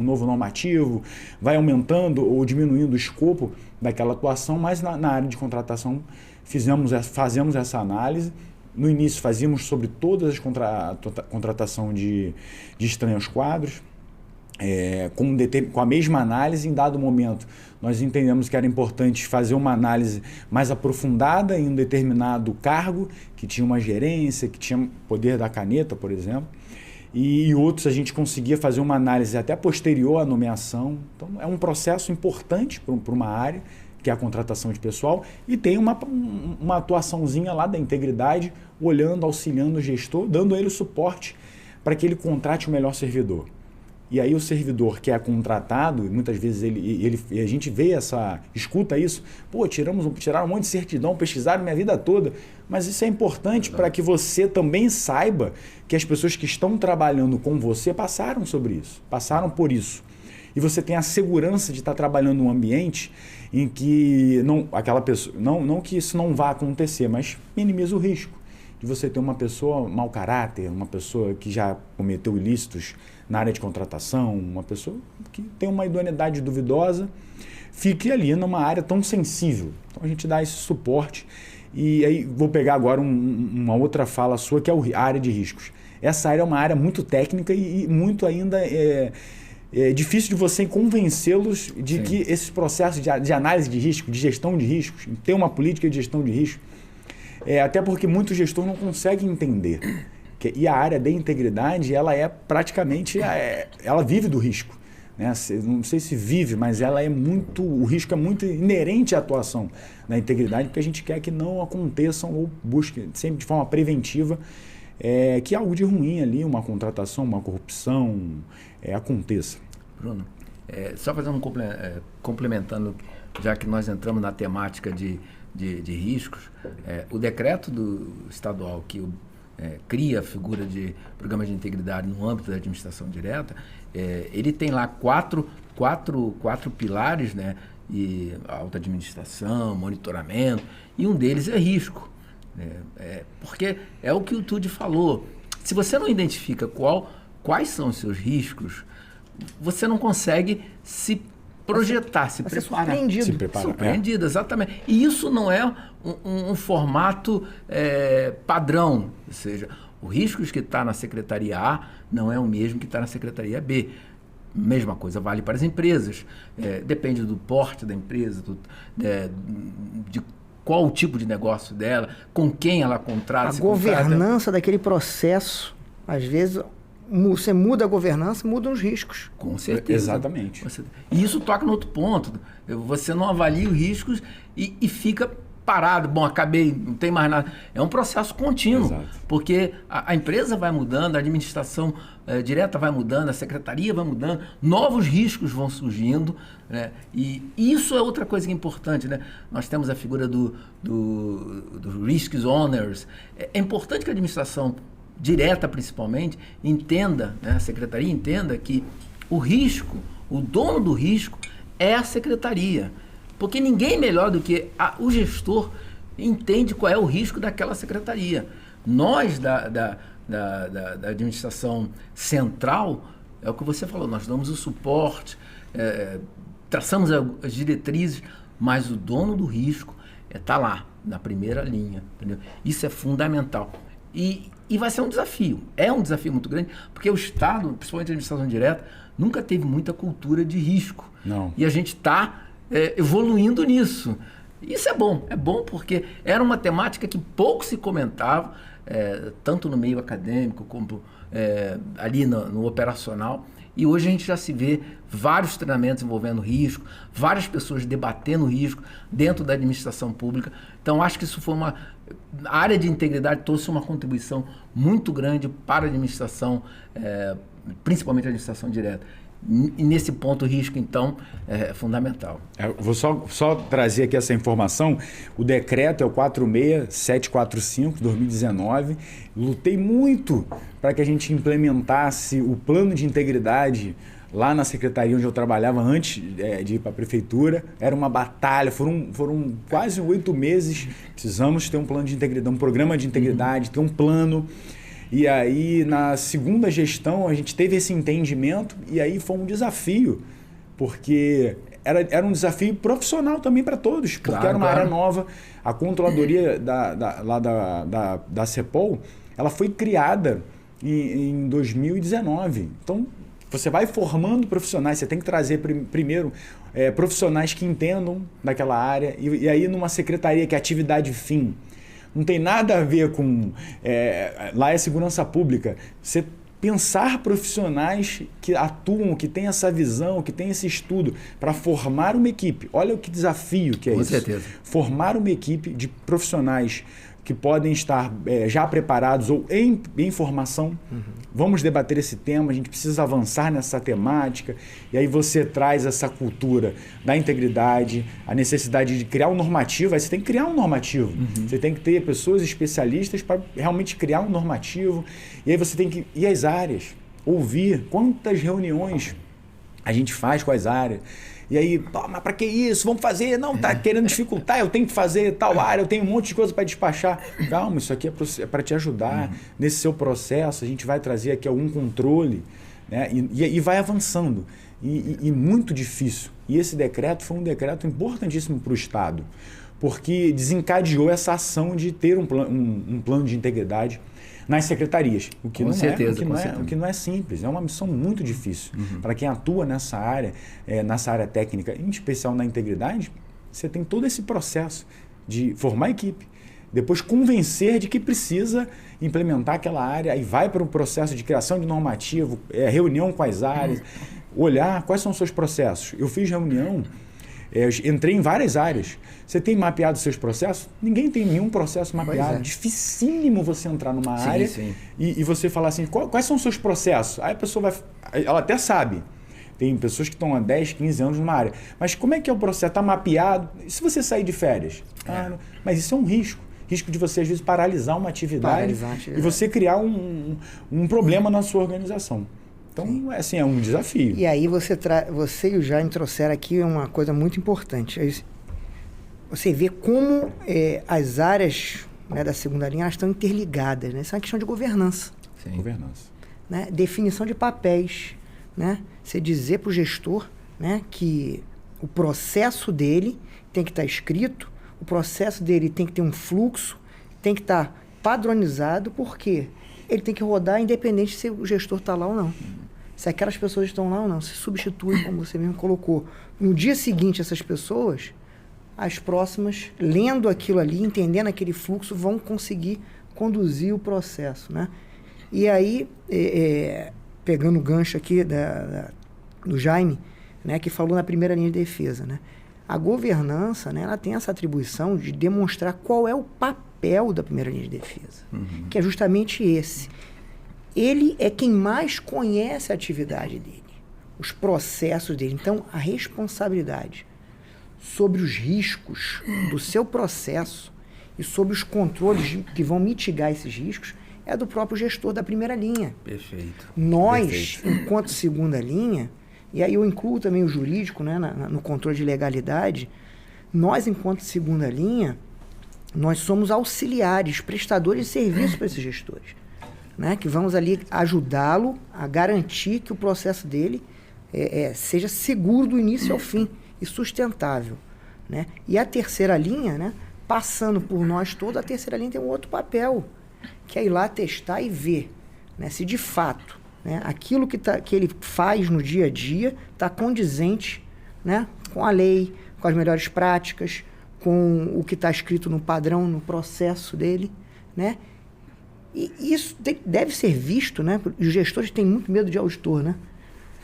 novo normativo, vai aumentando ou diminuindo o escopo daquela atuação, mas na área de contratação fazemos essa análise. No início fazíamos sobre todas as contratação de estranhos quadros, com a mesma análise. Em dado momento, nós entendemos que era importante fazer uma análise mais aprofundada em um determinado cargo, que tinha uma gerência, que tinha poder da caneta, por exemplo, e outros a gente conseguia fazer uma análise até posterior à nomeação. Então, é um processo importante para uma área, que é a contratação de pessoal, e tem uma atuaçãozinha lá da integridade, olhando, auxiliando o gestor, dando a ele o suporte para que ele contrate o melhor servidor. E aí o servidor que é contratado, muitas vezes a gente escuta isso, tiraram um monte de certidão, pesquisaram minha vida toda, mas isso é importante para que você também saiba que as pessoas que estão trabalhando com você passaram por isso. E você tem a segurança de estar trabalhando num ambiente em que não que isso não vá acontecer, mas minimiza o risco de você ter uma pessoa mau caráter, uma pessoa que já cometeu ilícitos na área de contratação, uma pessoa que tem uma idoneidade duvidosa, fique ali numa área tão sensível. Então a gente dá esse suporte. E aí vou pegar agora uma outra fala sua, que é a área de riscos. Essa área é uma área muito técnica e muito ainda é difícil de você convencê-los de que esses processos de análise de risco, de gestão de riscos, ter uma política de gestão de risco, até porque muitos gestores não conseguem entender. E a área de integridade, ela é praticamente, ela vive do risco. Né? Não sei se vive, mas o risco é muito inerente à atuação da integridade, porque a gente quer que não aconteçam ou busque sempre de forma preventiva que algo de ruim ali, uma contratação, uma corrupção, aconteça. Bruno, só fazendo complementando, já que nós entramos na temática de riscos, o decreto do estadual que cria a figura de programa de integridade no âmbito da administração direta, ele tem lá quatro pilares, né? E alta administração, monitoramento, e um deles é risco. Porque é o que o Tudy falou. Se você não identifica quais são os seus riscos, você não consegue se projetar, se preparar. Surpreendido, exatamente. E isso não é um formato padrão. Ou seja, o risco que está na Secretaria A não é o mesmo que está na Secretaria B. Mesma coisa vale para as empresas. Depende do porte da empresa, de qual o tipo de negócio dela, com quem ela contrata. A governança daquele processo, às vezes, você muda a governança, mudam os riscos. Com certeza. Exatamente. E isso toca no outro ponto. Você não avalia os riscos e fica parado, bom, acabei, não tem mais nada. É um processo contínuo, Exato. porque a empresa vai mudando, a administração direta vai mudando, a secretaria vai mudando, novos riscos vão surgindo, né? E isso é outra coisa que é importante, né? Nós temos a figura do Risk Owners. É importante que a administração direta, principalmente, entenda, né? A secretaria entenda que o risco, o dono do risco é a secretaria. Porque ninguém melhor do que o gestor entende qual é o risco daquela secretaria. Nós, da administração central, é o que você falou, nós damos o suporte, traçamos as diretrizes, mas o dono do risco está lá, na primeira linha. Entendeu? Isso é fundamental. E vai ser um desafio. É um desafio muito grande, porque o Estado, principalmente a administração direta, nunca teve muita cultura de risco. Não. E a gente está evoluindo nisso. Isso é bom porque era uma temática que pouco se comentava, tanto no meio acadêmico como ali no operacional. E hoje a gente já se vê vários treinamentos envolvendo risco, várias pessoas debatendo risco dentro da administração pública. Então, acho que isso foi a área de integridade trouxe uma contribuição muito grande para a administração, principalmente a administração direta. E nesse ponto o risco, então, é fundamental. Vou só trazer aqui essa informação. O decreto é o 46745 de 2019. Lutei muito para que a gente implementasse o plano de integridade lá na secretaria onde eu trabalhava antes de ir para a prefeitura. Era uma batalha, foram quase 8 meses. Precisamos ter um plano de integridade, um programa de integridade, ter um plano. E aí, na segunda gestão, a gente teve esse entendimento e aí foi um desafio, porque era um desafio profissional também para todos, porque claro, era uma área nova. A controladoria da CEPOL, ela foi criada em 2019. Então, você vai formando profissionais, você tem que trazer primeiro profissionais que entendam daquela área. E aí, numa secretaria que é atividade fim, não tem nada a ver com... lá é segurança pública. Você pensar profissionais que atuam, que têm essa visão, que têm esse estudo para formar uma equipe. Olha que desafio que é isso. Com certeza. Formar uma equipe de profissionais que podem estar já preparados ou em formação. Vamos debater esse tema, a gente precisa avançar nessa temática. E aí você traz essa cultura da integridade, a necessidade de criar um normativo. Aí você tem que criar um normativo. Você tem que ter pessoas especialistas para realmente criar um normativo. E aí você tem que ir às áreas, ouvir quantas reuniões a gente faz com as áreas. E aí, mas para que isso? Vamos fazer? Não, tá querendo dificultar, eu tenho que fazer tal área, eu tenho um monte de coisa para despachar. Calma, isso aqui é para te ajudar nesse seu processo, a gente vai trazer aqui algum controle, né? E vai avançando. E muito difícil. E esse decreto foi um decreto importantíssimo para o Estado, porque desencadeou essa ação de ter um plano de integridade nas secretarias, o que não é simples, é uma missão muito difícil. Para quem atua nessa área técnica, em especial na integridade, você tem todo esse processo de formar equipe, depois convencer de que precisa implementar aquela área, aí vai para um processo de criação de normativo, reunião com as áreas, olhar quais são os seus processos. Eu fiz reunião, entrei em várias áreas. Você tem mapeado seus processos? Ninguém tem nenhum processo mapeado. Dificílimo você entrar numa área e você falar assim, quais são os seus processos? Aí a pessoa ela até sabe. Tem pessoas que estão há 10, 15 anos numa área. Mas como é que é o processo? Está mapeado? E se você sair de férias? Mas isso é um risco. Risco de você, às vezes, paralisar uma atividade e você criar um problema na sua organização. Então, assim, é um desafio. E aí você e o Jaime trouxeram aqui uma coisa muito importante. Você vê como as áreas, né, da segunda linha elas estão interligadas. Né? Isso é uma questão de governança. Sim. Governança. Né? Definição de papéis. Né? Você dizer para o gestor, né, que o processo dele tem que estar escrito, o processo dele tem que ter um fluxo, tem que estar padronizado, porque ele tem que rodar independente se o gestor está lá ou não. Se aquelas pessoas estão lá ou não, se substitui, como você mesmo colocou. No dia seguinte, essas pessoas, as próximas, lendo aquilo ali, entendendo aquele fluxo, vão conseguir conduzir o processo. Né? E aí, pegando o gancho aqui do Jaime, né, que falou na primeira linha de defesa, né? A governança, né, ela tem essa atribuição de demonstrar qual é o papel da primeira linha de defesa, que é justamente esse. Ele é quem mais conhece a atividade dele, os processos dele. Então, a responsabilidade sobre os riscos do seu processo e sobre os controles que vão mitigar esses riscos é do próprio gestor da primeira linha. Perfeito. Nós, enquanto segunda linha, e aí eu incluo também o jurídico, né, no controle de legalidade, nós, enquanto segunda linha, nós somos auxiliares, prestadores de serviço para esses gestores, né, que vamos ali ajudá-lo a garantir que o processo dele seja seguro do início ao fim e sustentável, né? E a terceira linha, né, passando por nós todos, a terceira linha tem um outro papel, que é ir lá testar e ver, né, se de fato, né, aquilo que ele faz no dia a dia está condizente, né, com a lei, com as melhores práticas, com o que está escrito no padrão, no processo dele, né? E isso deve ser visto, né? Os gestores têm muito medo de auditor, né?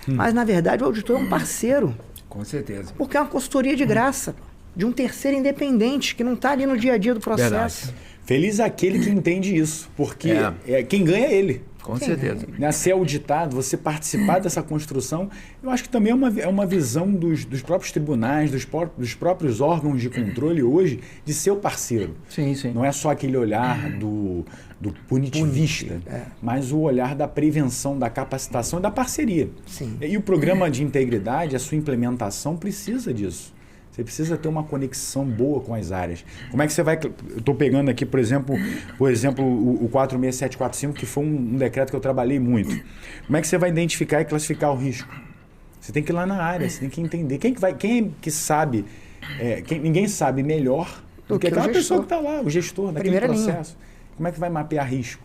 Mas, na verdade, o auditor é um parceiro. Com certeza. Porque é uma consultoria de graça, de um terceiro independente, que não está ali no dia a dia do processo. Verdade. Feliz aquele que entende isso, porque quem ganha é ele. Com certeza. Né? Ser auditado, você participar dessa construção, eu acho que também é uma visão dos próprios tribunais, dos próprios órgãos de controle hoje, de ser o parceiro. Sim, sim. Não é só aquele olhar do punitivista, mas o olhar da prevenção, da capacitação e da parceria. Sim. E o programa de integridade, a sua implementação precisa disso. Você precisa ter uma conexão boa com as áreas. Como é que você vai... Eu estou pegando aqui, por exemplo, o 46745, que foi um decreto que eu trabalhei muito. Como é que você vai identificar e classificar o risco? Você tem que ir lá na área, você tem que entender. Quem é que sabe... ninguém sabe melhor do que aquela pessoa que está lá, o gestor daquele processo. Como é que vai mapear risco?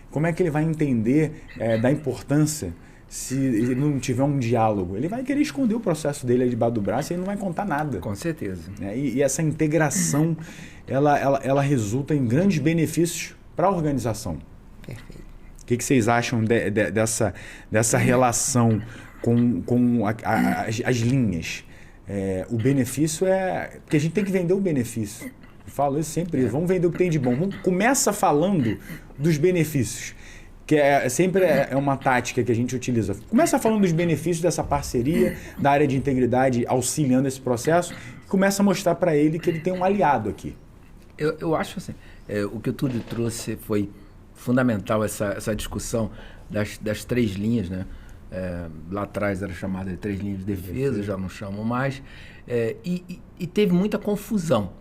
Como é que ele vai entender da importância se ele não tiver um diálogo? Ele vai querer esconder o processo dele debaixo do braço e ele não vai contar nada. Com certeza. E essa integração, ela resulta em grandes benefícios para a organização. Perfeito. O que vocês acham dessa relação com as linhas? O benefício porque a gente tem que vender o benefício. Eu falo isso sempre. Vamos vender o que tem de bom. Começa falando dos benefícios, que sempre é uma tática que a gente utiliza. Começa falando dos benefícios dessa parceria, da área de integridade auxiliando esse processo, e começa a mostrar para ele que ele tem um aliado aqui. Eu acho assim, o que o Túlio trouxe foi fundamental, essa discussão das três linhas, né? Lá atrás era chamada de 3 linhas de defesa, já não chamam mais, e teve muita confusão.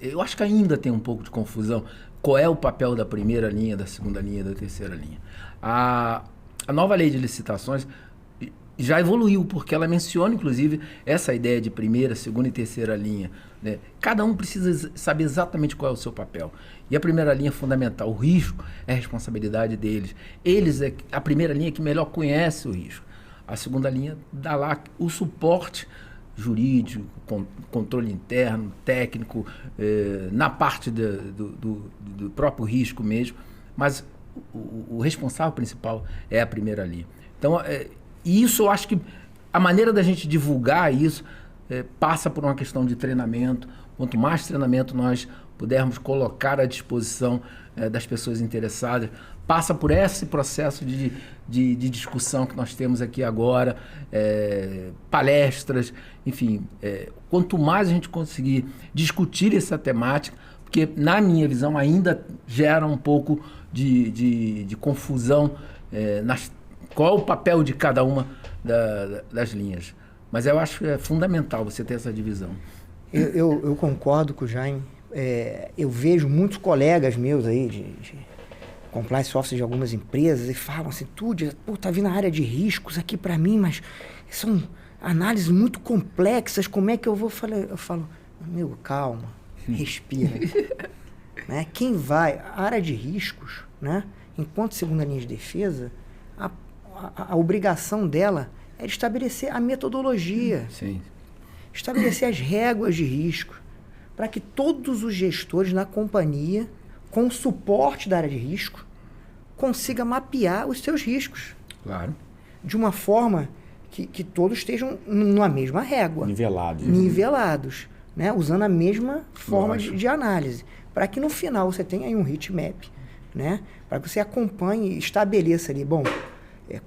Eu acho que ainda tem um pouco de confusão. Qual é o papel da primeira linha, da segunda linha, da terceira linha? A nova lei de licitações já evoluiu, porque ela menciona, inclusive, essa ideia de primeira, segunda e terceira linha, né? Cada um precisa saber exatamente qual é o seu papel. E a primeira linha é fundamental. O risco é a responsabilidade deles. A primeira linha que melhor conhece o risco. A segunda linha dá lá o suporte jurídico, controle interno, técnico, na parte do próprio risco mesmo, mas o responsável principal é a primeira linha. Então, e isso eu acho que a maneira da gente divulgar isso passa por uma questão de treinamento. Quanto mais treinamento nós pudermos colocar à disposição das pessoas interessadas, passa por esse processo de discussão que nós temos aqui agora, palestras, enfim, quanto mais a gente conseguir discutir essa temática, porque na minha visão ainda gera um pouco de confusão qual é o papel de cada uma das linhas. Mas eu acho que é fundamental você ter essa divisão. Eu concordo com o Jaime. Eu vejo muitos colegas meus aí de compliance officer de algumas empresas e falam assim, tá vindo a área de riscos aqui para mim, mas são análises muito complexas, como é que eu vou? Eu falo, meu, calma, respira. Né? A área de riscos, né? Enquanto segunda linha de defesa, a obrigação dela é de estabelecer a metodologia, estabelecer as réguas de risco, para que todos os gestores na companhia, com o suporte da área de risco, consigam mapear os seus riscos. Claro. De uma forma que todos estejam numa mesma régua. Nivelados, né? Usando a mesma forma de análise. Para que no final você tenha aí um heat map, né? Para que você acompanhe e estabeleça ali, bom,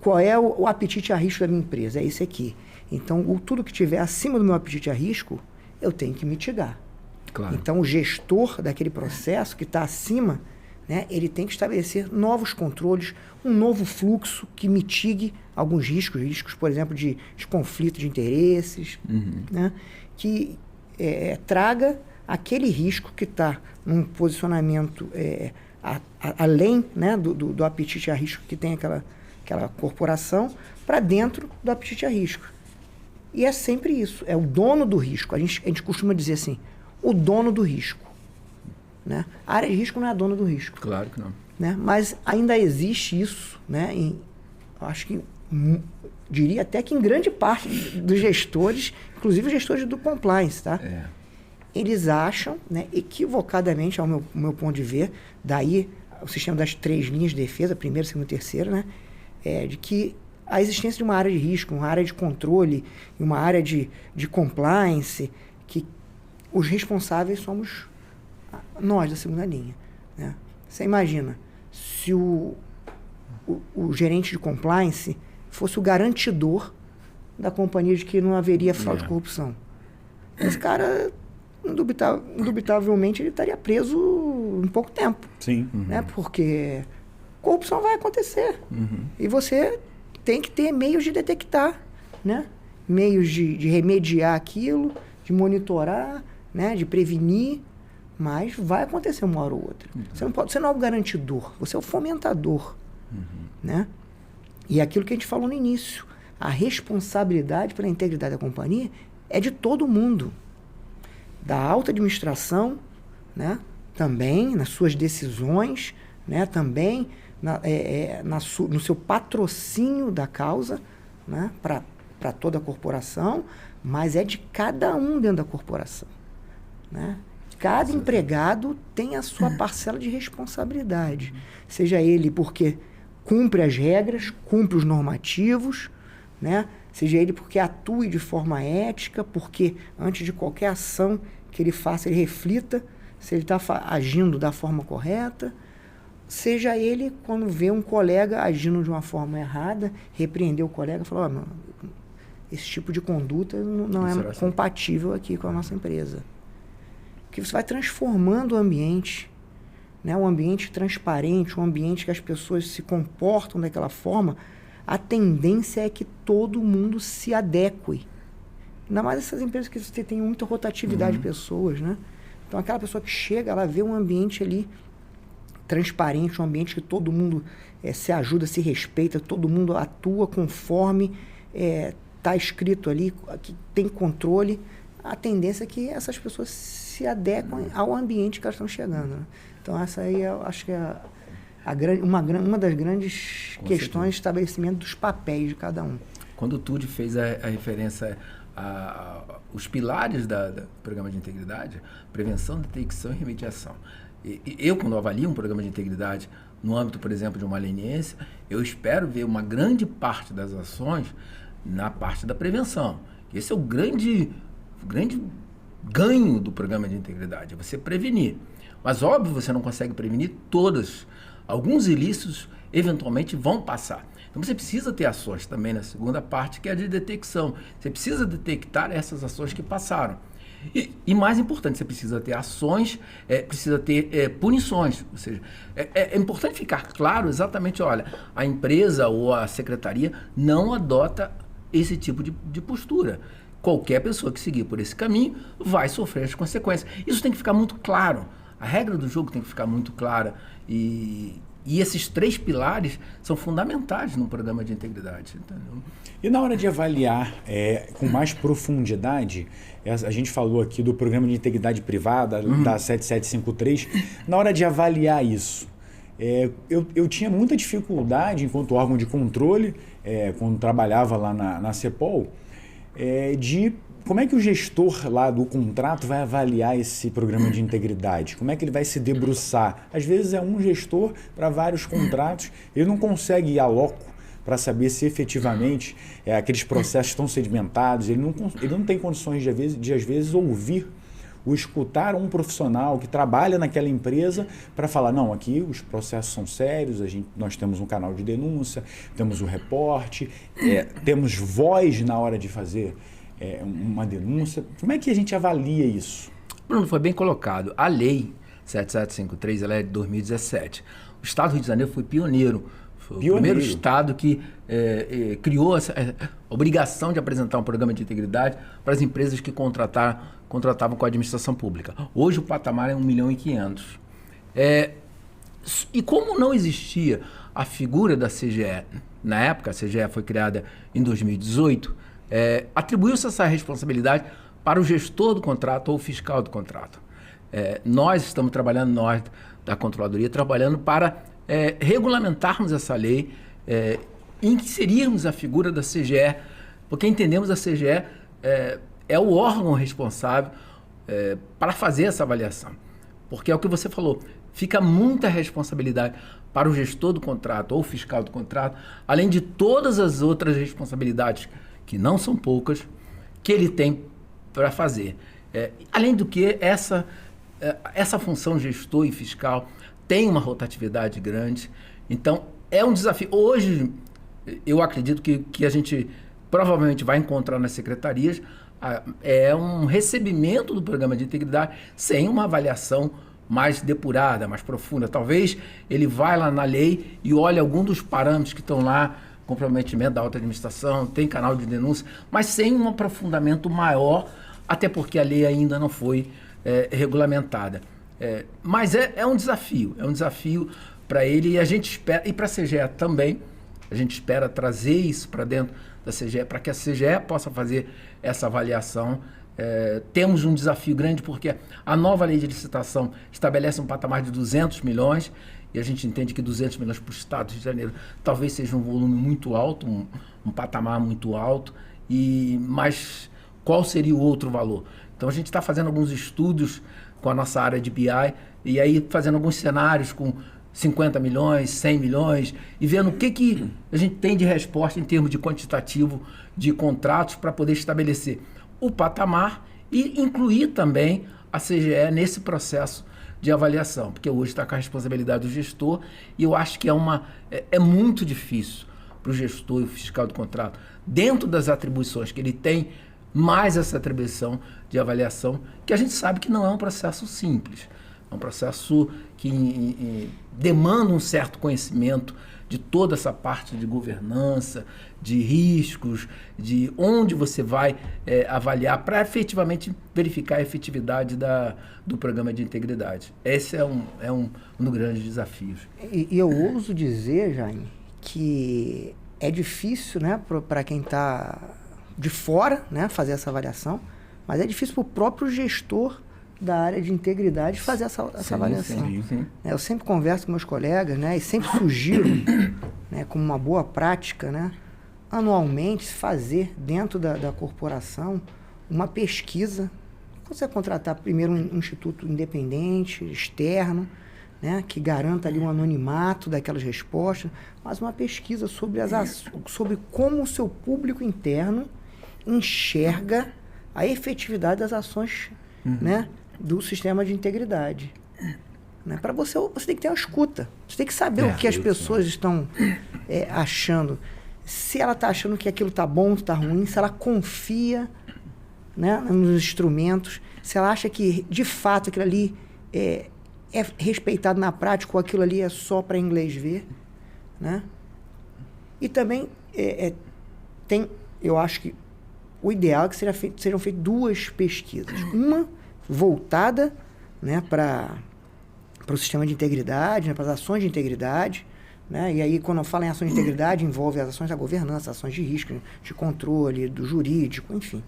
qual é o apetite a risco da minha empresa? É esse aqui. Então, tudo que tiver acima do meu apetite a risco, eu tenho que mitigar. Claro. Então, o gestor daquele processo que está acima, né, ele tem que estabelecer novos controles, um novo fluxo que mitigue alguns riscos, por exemplo, de conflito de interesses, né, que traga aquele risco que está num posicionamento além, né, do apetite a risco que tem aquela corporação, para dentro do apetite a risco. E é sempre isso, é o dono do risco. A gente costuma dizer assim, o dono do risco. Né? A área de risco não é a dona do risco. Claro que não. Né? Mas ainda existe isso, né? Acho que, diria até que em grande parte dos gestores, inclusive os gestores do compliance, tá? Eles acham, né, equivocadamente, ao meu ponto de ver, daí o sistema das 3 linhas de defesa, primeira, segunda e terceira, né? De que a existência de uma área de risco, uma área de controle, uma área de compliance, que os responsáveis somos nós da segunda linha. Né? Você imagina, se o gerente de compliance fosse o garantidor da companhia de que não haveria fraude e corrupção. Esse cara, indubitavelmente, ele estaria preso em pouco tempo. Sim. Né? Porque corrupção vai acontecer. E você tem que ter meios de detectar, né? Meios de remediar aquilo, de monitorar, né? De prevenir, mas vai acontecer uma hora ou outra. Você não é o garantidor, você é o fomentador. Né? E aquilo que a gente falou no início, a responsabilidade pela integridade da companhia é de todo mundo. Da alta administração, né? Também nas suas decisões, né? Também no seu patrocínio da causa, né, para toda a corporação, mas é de cada um dentro da corporação. Né? Cada empregado tem a sua parcela de responsabilidade, seja ele porque cumpre as regras, cumpre os normativos, né? Seja ele porque atue de forma ética, porque antes de qualquer ação que ele faça, ele reflita se ele está agindo da forma correta, seja ele quando vê um colega agindo de uma forma errada, repreender o colega e falar, esse tipo de conduta não é compatível aqui com a nossa empresa. Porque você vai transformando o ambiente, né? Um ambiente transparente, um ambiente que as pessoas se comportam daquela forma, a tendência é que todo mundo se adeque. Ainda mais essas empresas que você tem muita rotatividade de pessoas, né? Então aquela pessoa que chega, ela vê um ambiente ali transparente, um ambiente que todo mundo se ajuda, se respeita, todo mundo atua conforme está escrito ali, que tem controle, a tendência é que essas pessoas se adequem ao ambiente que elas estão chegando. Né? Então essa aí eu acho que é uma das grandes questões de estabelecimento dos papéis de cada um. Quando o Tude fez a referência os pilares do programa de integridade, prevenção, detecção e remediação. Eu, quando avalio um programa de integridade no âmbito, por exemplo, de uma leniência, eu espero ver uma grande parte das ações na parte da prevenção. Esse é o grande ganho do programa de integridade, é você prevenir. Mas, óbvio, você não consegue prevenir todas. Alguns ilícitos, eventualmente, vão passar. Então, você precisa ter ações também na segunda parte, que é a de detecção. Você precisa detectar essas ações que passaram. E mais importante, você precisa ter ações, precisa ter punições. Ou seja, é importante ficar claro exatamente, olha, a empresa ou a secretaria não adota esse tipo de postura. Qualquer pessoa que seguir por esse caminho vai sofrer as consequências. Isso tem que ficar muito claro. A regra do jogo tem que ficar muito clara. E esses 3 pilares são fundamentais no programa de integridade. Entendeu? E na hora de avaliar com mais profundidade, a gente falou aqui do programa de integridade privada, da 7753, na hora de avaliar isso, eu tinha muita dificuldade, enquanto órgão de controle, quando trabalhava lá na CEPOL, de como é que o gestor lá do contrato vai avaliar esse programa de integridade? Como é que ele vai se debruçar? Às vezes é um gestor para vários contratos, ele não consegue ir a loco para saber se efetivamente aqueles processos estão sedimentados. Ele não tem condições de às vezes, ouvir ou escutar um profissional que trabalha naquela empresa para falar, não, aqui os processos são sérios, nós temos um canal de denúncia, temos o reporte, temos voz na hora de fazer uma denúncia. Como é que a gente avalia isso? Bruno, foi bem colocado. A lei 7753, ela é de 2017. O Estado do Rio de Janeiro foi pioneiro. Foi o primeiro estado que criou essa obrigação de apresentar um programa de integridade para as empresas que contratavam com a administração pública. Hoje o patamar é 1.500.000. E como não existia a figura da CGE, na época a CGE foi criada em 2018, atribuiu-se essa responsabilidade para o gestor do contrato ou o fiscal do contrato. Nós estamos trabalhando, nós da Controladoria, trabalhando para regulamentarmos essa lei, inserirmos a figura da CGE, porque entendemos a CGE é o órgão responsável para fazer essa avaliação. Porque é o que você falou, fica muita responsabilidade para o gestor do contrato ou o fiscal do contrato, além de todas as outras responsabilidades, que não são poucas, que ele tem para fazer. Além do que, essa função gestor e fiscal tem uma rotatividade grande, então é um desafio. Hoje, eu acredito que a gente provavelmente vai encontrar nas secretarias um recebimento do programa de integridade sem uma avaliação mais depurada, mais profunda. Talvez ele vá lá na lei e olhe algum dos parâmetros que estão lá, comprometimento da alta administração, tem canal de denúncia, mas sem um aprofundamento maior, até porque a lei ainda não foi regulamentada. Mas é um desafio para ele, e a gente espera, e para a CGE também, a gente espera trazer isso para dentro da CGE, para que a CGE possa fazer essa avaliação. Temos um desafio grande, porque a nova lei de licitação estabelece um patamar de 200 milhões, e a gente entende que 200 milhões para o Estado do Rio de Janeiro talvez seja um volume muito alto, um patamar muito alto, mas qual seria o outro valor? Então a gente está fazendo alguns estudos com a nossa área de BI, e aí fazendo alguns cenários com 50 milhões, 100 milhões, e vendo o que a gente tem de resposta em termos de quantitativo de contratos para poder estabelecer o patamar e incluir também a CGE nesse processo de avaliação, porque hoje está com a responsabilidade do gestor, e eu acho que é muito difícil para o gestor e o fiscal do contrato, dentro das atribuições que ele tem, mais essa atribuição de avaliação, que a gente sabe que não é um processo simples. É um processo que demanda um certo conhecimento de toda essa parte de governança, de riscos, de onde você vai avaliar para efetivamente verificar a efetividade do programa de integridade. Esse é um dos grandes desafios. E eu ouso dizer, Jaime, que é difícil, né, para quem está de fora, né, fazer essa avaliação, mas é difícil para o próprio gestor da área de integridade fazer essa avaliação. Sim. Eu sempre converso com meus colegas, né, e sempre sugiro, né, como uma boa prática, né, anualmente fazer dentro da corporação uma pesquisa. Você contratar primeiro um instituto independente, externo, né, que garanta ali um anonimato daquelas respostas, mas uma pesquisa sobre como o seu público interno enxerga a efetividade das ações, né, do sistema de integridade. Né? Para você tem que ter uma escuta. Você tem que saber o que as pessoas estão achando. Se ela está achando que aquilo está bom, está ruim, se ela confia, né, nos instrumentos, se ela acha que, de fato, aquilo ali é respeitado na prática ou aquilo ali é só para inglês ver. Né? E também eu acho que o ideal é que sejam feitas duas pesquisas. Uma voltada, né, para o sistema de integridade, né, para as ações de integridade. Né? E aí, quando eu falo em ações de integridade, envolve as ações da governança, ações de risco, de controle, do jurídico, enfim.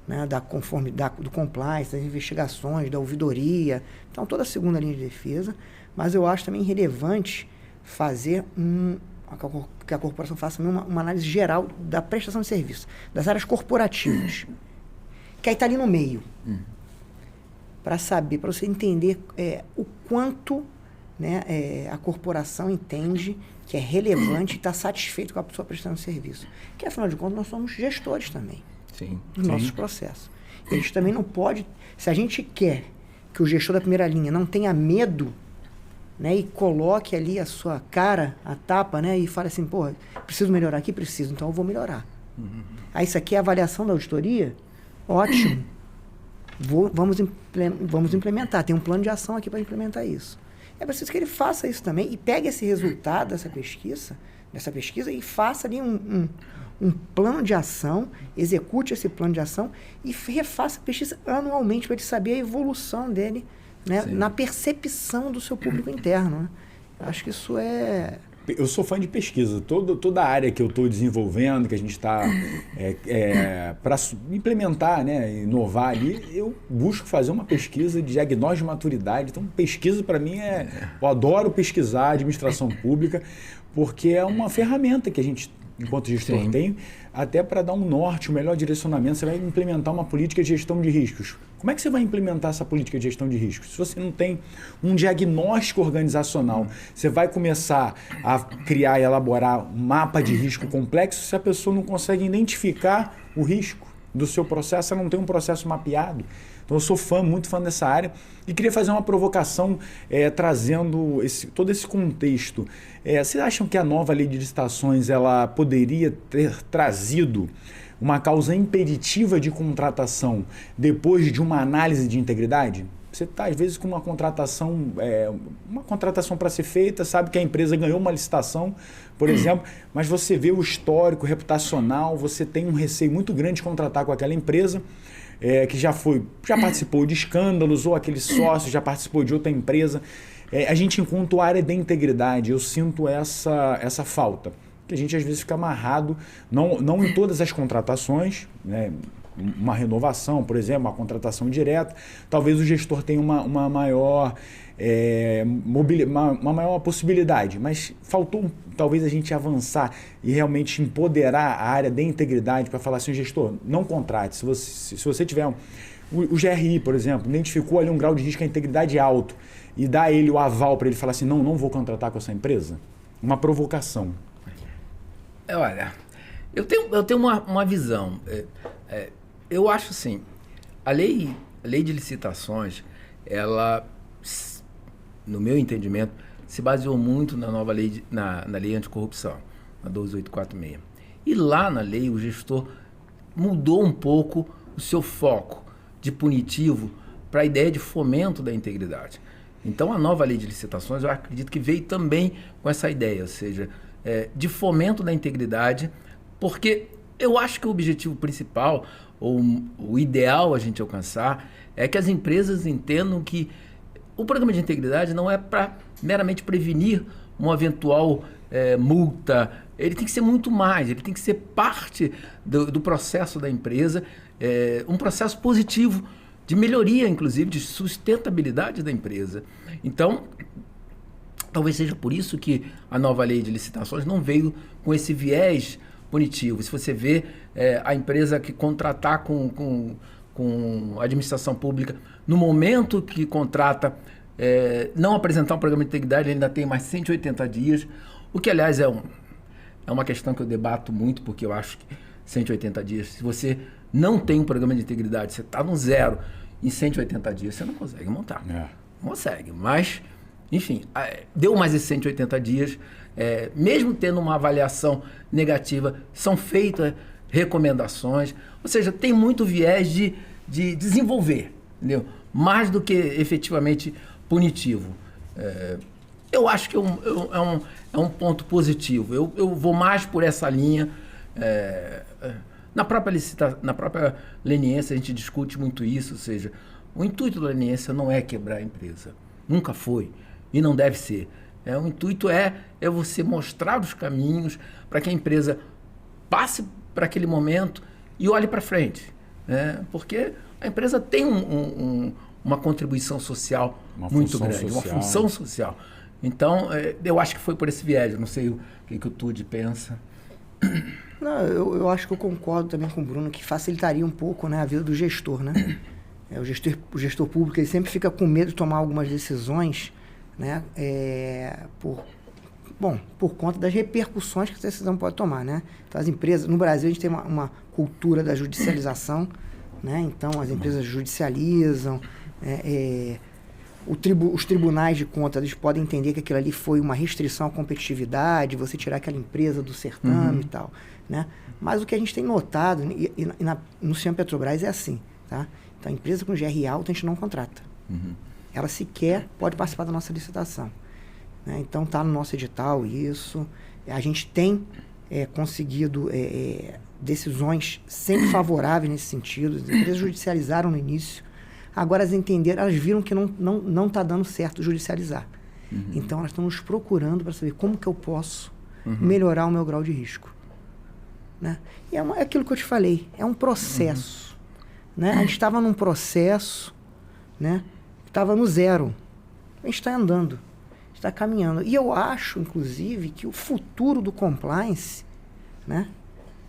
Né? Da conformidade, do compliance, das investigações, da ouvidoria. Então, toda a segunda linha de defesa. Mas eu acho também relevante fazer que a corporação faça também uma análise geral da prestação de serviço, das áreas corporativas, que aí está ali no meio, para saber, para você entender o quanto né, a corporação entende que é relevante e está satisfeito com a pessoa prestando serviço. Que, afinal de contas, nós somos gestores também. Sim. Dos nossos processos. E a gente também não pode... Se a gente quer que o gestor da primeira linha não tenha medo, né, e coloque ali a sua cara, a tapa, né, e fale assim, pô, preciso melhorar aqui? Preciso, então eu vou melhorar. Aí isso aqui é a avaliação da auditoria? Ótimo. Vamos implementar. Tem um plano de ação aqui para implementar isso. É preciso que ele faça isso também e pegue esse resultado dessa pesquisa e faça ali um plano de ação, execute esse plano de ação e refaça a pesquisa anualmente para ele saber a evolução dele, né, na percepção do seu público interno. Né? Acho que isso é... Eu sou fã de pesquisa. Toda a área que eu estou desenvolvendo, que a gente está para implementar, né, inovar ali, eu busco fazer uma pesquisa de diagnóstico de maturidade. Então, pesquisa para mim eu adoro pesquisar administração pública, porque é uma ferramenta que a gente, enquanto gestor, tem, até para dar um norte, um melhor direcionamento. Você vai implementar uma política de gestão de riscos. Como é que você vai implementar essa política de gestão de riscos? Se você não tem um diagnóstico organizacional, você vai começar a criar e elaborar um mapa de risco complexo se a pessoa não consegue identificar o risco do seu processo, ela não tem um processo mapeado. Então eu sou muito fã dessa área e queria fazer uma provocação trazendo todo esse contexto. Vocês acham que a nova lei de licitações ela poderia ter trazido uma causa impeditiva de contratação depois de uma análise de integridade? Você está, às vezes, com uma contratação para ser feita, sabe que a empresa ganhou uma licitação, por exemplo, mas você vê o histórico reputacional, você tem um receio muito grande de contratar com aquela empresa, que já participou de escândalos, ou aquele sócio já participou de outra empresa. A gente, enquanto área de integridade, eu sinto essa falta. Que a gente às vezes fica amarrado, não em todas as contratações, né? Uma renovação, por exemplo, uma contratação direta, talvez o gestor tenha uma maior possibilidade, mas faltou talvez a gente avançar e realmente empoderar a área de integridade para falar assim, gestor, não contrate. Se você tiver o GRI, por exemplo, identificou ali um grau de risco à integridade alto e dá ele o aval para ele falar assim, não vou contratar com essa empresa, uma provocação. Olha, eu tenho uma visão. Eu acho assim, a lei de licitações, ela, no meu entendimento, se baseou muito na nova lei, na lei anticorrupção, na 12846. E lá na lei o gestor mudou um pouco o seu foco de punitivo para a ideia de fomento da integridade. Então a nova lei de licitações, eu acredito que veio também com essa ideia, ou seja, de fomento da integridade, porque eu acho que o objetivo principal, ou o ideal a gente alcançar, é que as empresas entendam que o programa de integridade não é para meramente prevenir uma eventual multa, ele tem que ser muito mais, ele tem que ser parte do processo da empresa, um processo positivo, de melhoria, inclusive, de sustentabilidade da empresa. Então, talvez seja por isso que a nova lei de licitações não veio com esse viés punitivo. Se você vê a empresa que contratar com a administração pública, no momento que contrata, não apresentar um programa de integridade, ele ainda tem mais 180 dias, o que, aliás, é uma questão que eu debato muito, porque eu acho que 180 dias, se você não tem um programa de integridade, você está no zero, em 180 dias você não consegue montar. Não consegue, mas... Enfim, deu mais de 180 dias, mesmo tendo uma avaliação negativa, são feitas recomendações, ou seja, tem muito viés de desenvolver, entendeu? Mais do que efetivamente punitivo. Eu acho que é um ponto positivo, eu vou mais por essa linha. Na própria leniência a gente discute muito isso, ou seja, o intuito da leniência não é quebrar a empresa, nunca foi. E não deve ser. O intuito é você mostrar os caminhos para que a empresa passe para aquele momento e olhe para frente. Porque a empresa tem uma contribuição social muito grande, uma função social. Então, eu acho que foi por esse viés. Eu não sei o que o Tude pensa. Não, eu acho que eu concordo também com o Bruno, que facilitaria um pouco, né, a vida do gestor. Né? O gestor público ele sempre fica com medo de tomar algumas decisões, né? Por conta das repercussões que essa decisão pode tomar, né? Então, as empresas... No Brasil, a gente tem uma cultura da judicialização, né? Então, as empresas judicializam, os tribunais de contas, eles podem entender que aquilo ali foi uma restrição à competitividade, você tirar aquela empresa do certame e tal, né? Mas o que a gente tem notado, no sistema Petrobras é assim, tá? Então, a empresa com GRI alto, a gente não contrata. Ela sequer pode participar da nossa licitação. Né? Então, está no nosso edital isso. A gente tem conseguido decisões sempre favoráveis nesse sentido. As empresas judicializaram no início. Agora, elas viram que não está dando certo judicializar. Então, elas estão nos procurando para saber como que eu posso melhorar o meu grau de risco. Né? E é aquilo que eu te falei, é um processo. Né? A gente estava num processo, né? Estava no zero. A gente está andando. Está caminhando. E eu acho, inclusive, que o futuro do compliance, né,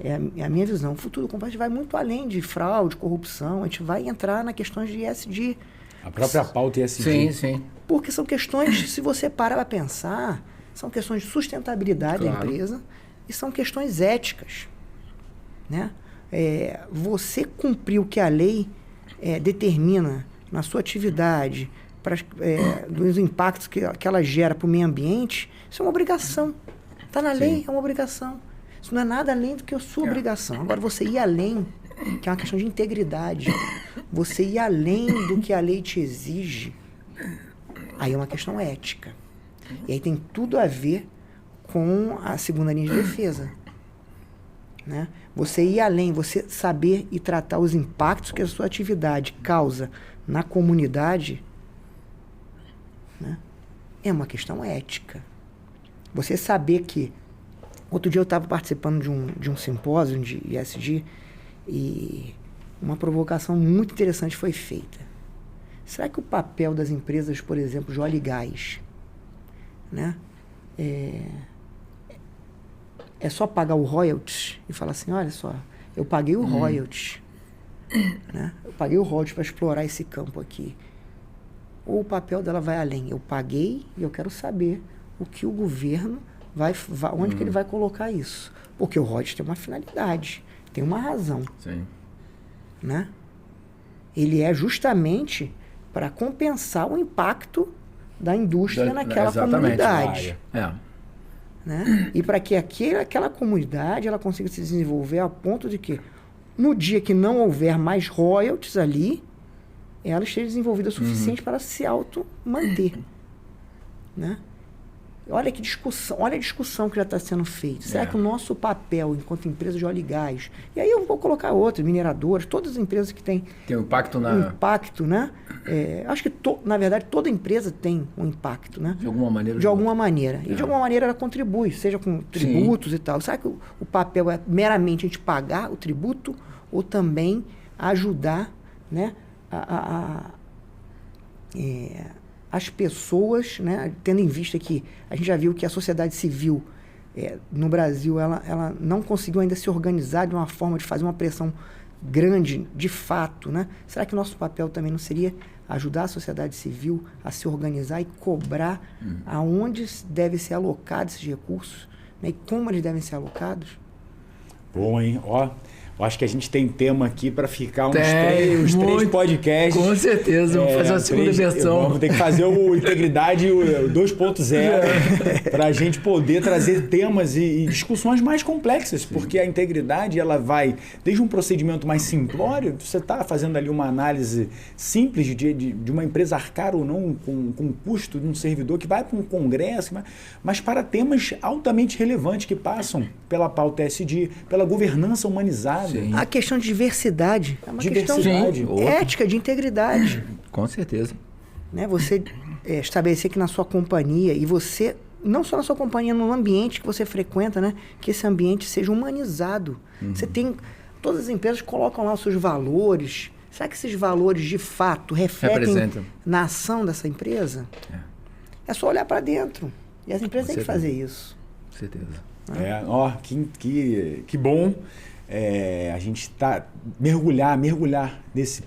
é a minha visão, o futuro do compliance vai muito além de fraude, corrupção, a gente vai entrar na questão de ESG. A própria pauta ESG. Sim, sim. Porque são questões, se você parar para pensar, são questões de sustentabilidade da empresa e são questões éticas. Né? Você cumprir o que a lei determina na sua atividade, dos impactos que ela gera para o meio ambiente, isso é uma obrigação. Está na lei, é uma obrigação. Isso não é nada além do que a sua obrigação. Agora, você ir além, que é uma questão de integridade, você ir além do que a lei te exige, aí é uma questão ética. E aí tem tudo a ver com a segunda linha de defesa. Né? Você ir além, você saber e tratar os impactos que a sua atividade causa na comunidade, né? É uma questão ética. Você saber que... Outro dia eu estava participando de um simpósio de ESG e uma provocação muito interessante foi feita. Será que o papel das empresas, por exemplo, de óleo e gás, né? É só pagar o royalties e falar assim, olha só, eu paguei o royalties, né? Eu paguei o royalties para explorar esse campo aqui. Ou o papel dela vai além. Eu paguei e eu quero saber o que o governo onde que ele vai colocar isso. Porque o royalties tem uma finalidade, tem uma razão. Sim. Né? Ele é justamente para compensar o impacto da indústria naquela comunidade. Né? E para que aquela comunidade ela consiga se desenvolver a ponto de que, no dia que não houver mais royalties ali, ela esteja desenvolvida o suficiente para se auto-manter. Né? Olha que discussão, olha a discussão que já está sendo feita. Será que o nosso papel enquanto empresa de óleo e gás, e aí eu vou colocar outras, mineradoras, todas as empresas que têm um impacto impacto, né? Acho que, na verdade, toda empresa tem um impacto, né? De alguma maneira. De alguma maneira. E de alguma maneira ela contribui, seja com tributos e tal. Será que o papel é meramente a gente pagar o tributo ou também ajudar, né, as pessoas, né, tendo em vista que a gente já viu que a sociedade civil no Brasil ela não conseguiu ainda se organizar de uma forma de fazer uma pressão grande de fato, né? Será que o nosso papel também não seria ajudar a sociedade civil a se organizar e cobrar aonde deve ser alocado esses recursos, né, e como eles devem ser alocados? Bom, hein? Eu acho que a gente tem tema aqui para ficar uns três podcasts. Com certeza, vamos fazer uma segunda versão. Vamos ter que fazer o Integridade 2.0 para a gente poder trazer temas e discussões mais complexas, porque a integridade ela vai desde um procedimento mais simplório, você está fazendo ali uma análise simples de uma empresa arcar ou não com o custo de um servidor que vai para um congresso, mas para temas altamente relevantes que passam pela pauta ESG, pela governança humanizada. Sim. A questão de diversidade é uma questão ética, de integridade. Com certeza. Né? Você estabelecer que na sua companhia, e você, não só na sua companhia, no ambiente que você frequenta, né? Que esse ambiente seja humanizado. Você tem, todas as empresas colocam lá os seus valores. Será que esses valores, de fato, refletem na ação dessa empresa? É só olhar para dentro. E as empresas têm que fazer isso. Com certeza. Que bom. a gente mergulhar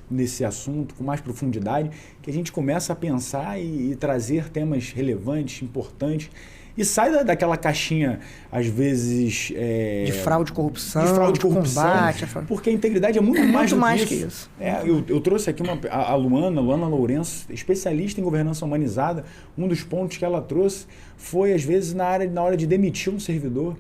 nesse assunto com mais profundidade, que a gente começa a pensar e trazer temas relevantes, importantes, e sai daquela caixinha, às vezes... de fraude e corrupção, de combate. Porque a integridade é muito mais do que isso. Eu trouxe aqui a Luana Lourenço, especialista em governança humanizada. Um dos pontos que ela trouxe foi, às vezes, na hora de demitir um servidor.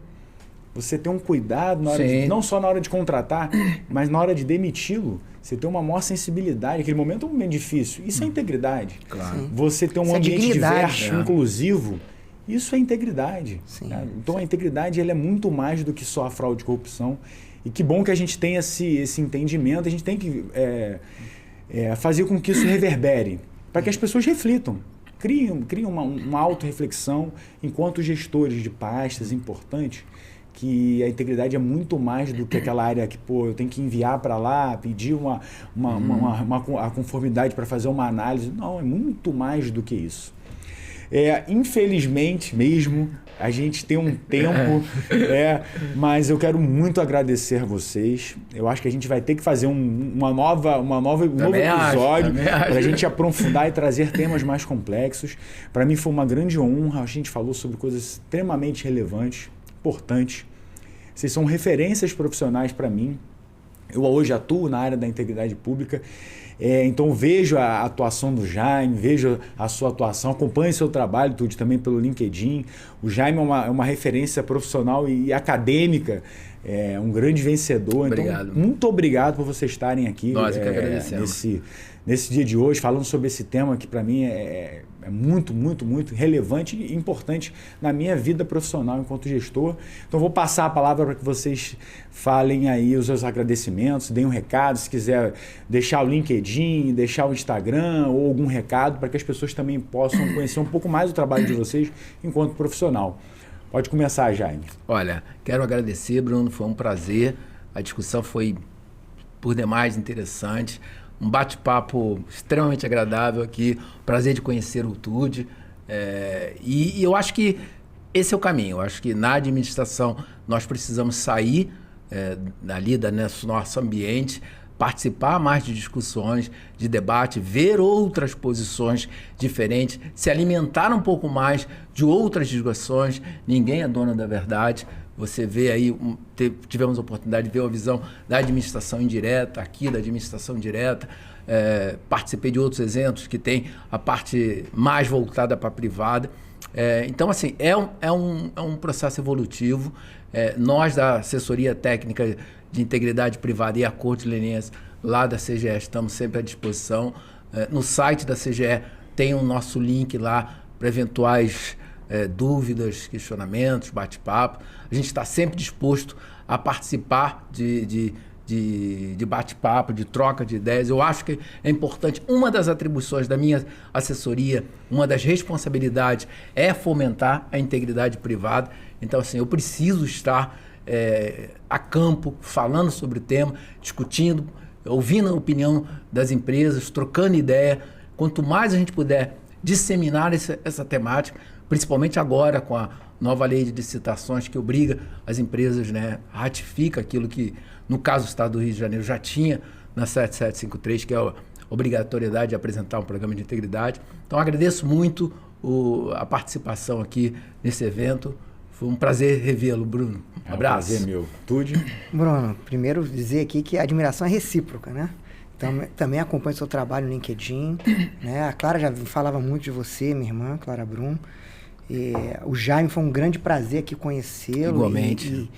Você ter um cuidado, não só na hora de contratar, mas na hora de demiti-lo. Você ter uma maior sensibilidade. Aquele momento é um momento difícil. Isso é integridade. Claro. Você ter um ambiente diverso, inclusivo. Isso é integridade. Né? Então, a integridade ela é muito mais do que só a fraude e corrupção. E que bom que a gente tenha esse entendimento. A gente tem que fazer com que isso reverbere, para que as pessoas reflitam. Criem uma autorreflexão enquanto gestores de pastas importantes, que a integridade é muito mais do que aquela área que eu tenho que enviar para lá, pedir a conformidade para fazer uma análise. Não, é muito mais do que isso. Infelizmente mesmo, a gente tem um tempo, mas eu quero muito agradecer a vocês. Eu acho que a gente vai ter que fazer um novo episódio para a gente aprofundar e trazer temas mais complexos. Para mim foi uma grande honra, a gente falou sobre coisas extremamente relevantes, importantes. Vocês são referências profissionais para mim. Eu hoje atuo na área da integridade pública. Então vejo a atuação do Jaime, vejo a sua atuação, acompanho seu trabalho, Tude, também pelo LinkedIn. O Jaime é uma referência profissional e acadêmica, um grande vencedor. Obrigado. Então, muito obrigado por vocês estarem aqui nesse dia de hoje, falando sobre esse tema que para mim é muito, muito, muito relevante e importante na minha vida profissional enquanto gestor. Então vou passar a palavra para que vocês falem aí os seus agradecimentos, deem um recado, se quiser deixar o LinkedIn, deixar o Instagram ou algum recado para que as pessoas também possam conhecer um pouco mais o trabalho de vocês enquanto profissional. Pode começar, Jaime. Olha, quero agradecer, Bruno, foi um prazer. A discussão foi por demais interessante. Um bate-papo extremamente agradável aqui, prazer de conhecer o Tude. E eu acho que esse é o caminho. Eu acho que na administração nós precisamos sair dali do nosso ambiente, participar mais de discussões, de debate, ver outras posições diferentes, se alimentar um pouco mais de outras discussões. Ninguém é dono da verdade. Você vê aí, tivemos a oportunidade de ver a visão da administração indireta, aqui da administração direta, participei de outros eventos que tem a parte mais voltada para a privada. Então, assim, é um processo evolutivo. Nós, da assessoria técnica de integridade privada e acordos lenienses lá da CGE, estamos sempre à disposição. No site da CGE tem o nosso link lá para eventuais dúvidas, questionamentos, bate-papo. A gente está sempre disposto a participar de bate-papo, de troca de ideias. Eu acho que é importante. Uma das atribuições da minha assessoria, uma das responsabilidades é fomentar a integridade privada. Então, assim, eu preciso estar a campo, falando sobre o tema, discutindo, ouvindo a opinião das empresas, trocando ideia. Quanto mais a gente puder disseminar essa temática, principalmente agora com a nova lei de licitações que obriga as empresas, ratifica aquilo que, no caso do Estado do Rio de Janeiro, já tinha na 7753, que é a obrigatoriedade de apresentar um programa de integridade. Então, agradeço muito a participação aqui nesse evento. Foi um prazer revê-lo, Bruno. Um abraço. Prazer meu. Tude? Bruno, primeiro dizer aqui que a admiração é recíproca, né? Também acompanho seu trabalho no LinkedIn, né? A Clara já falava muito de você, minha irmã, Clara Brum. O Jaime, foi um grande prazer aqui conhecê-lo. Igualmente.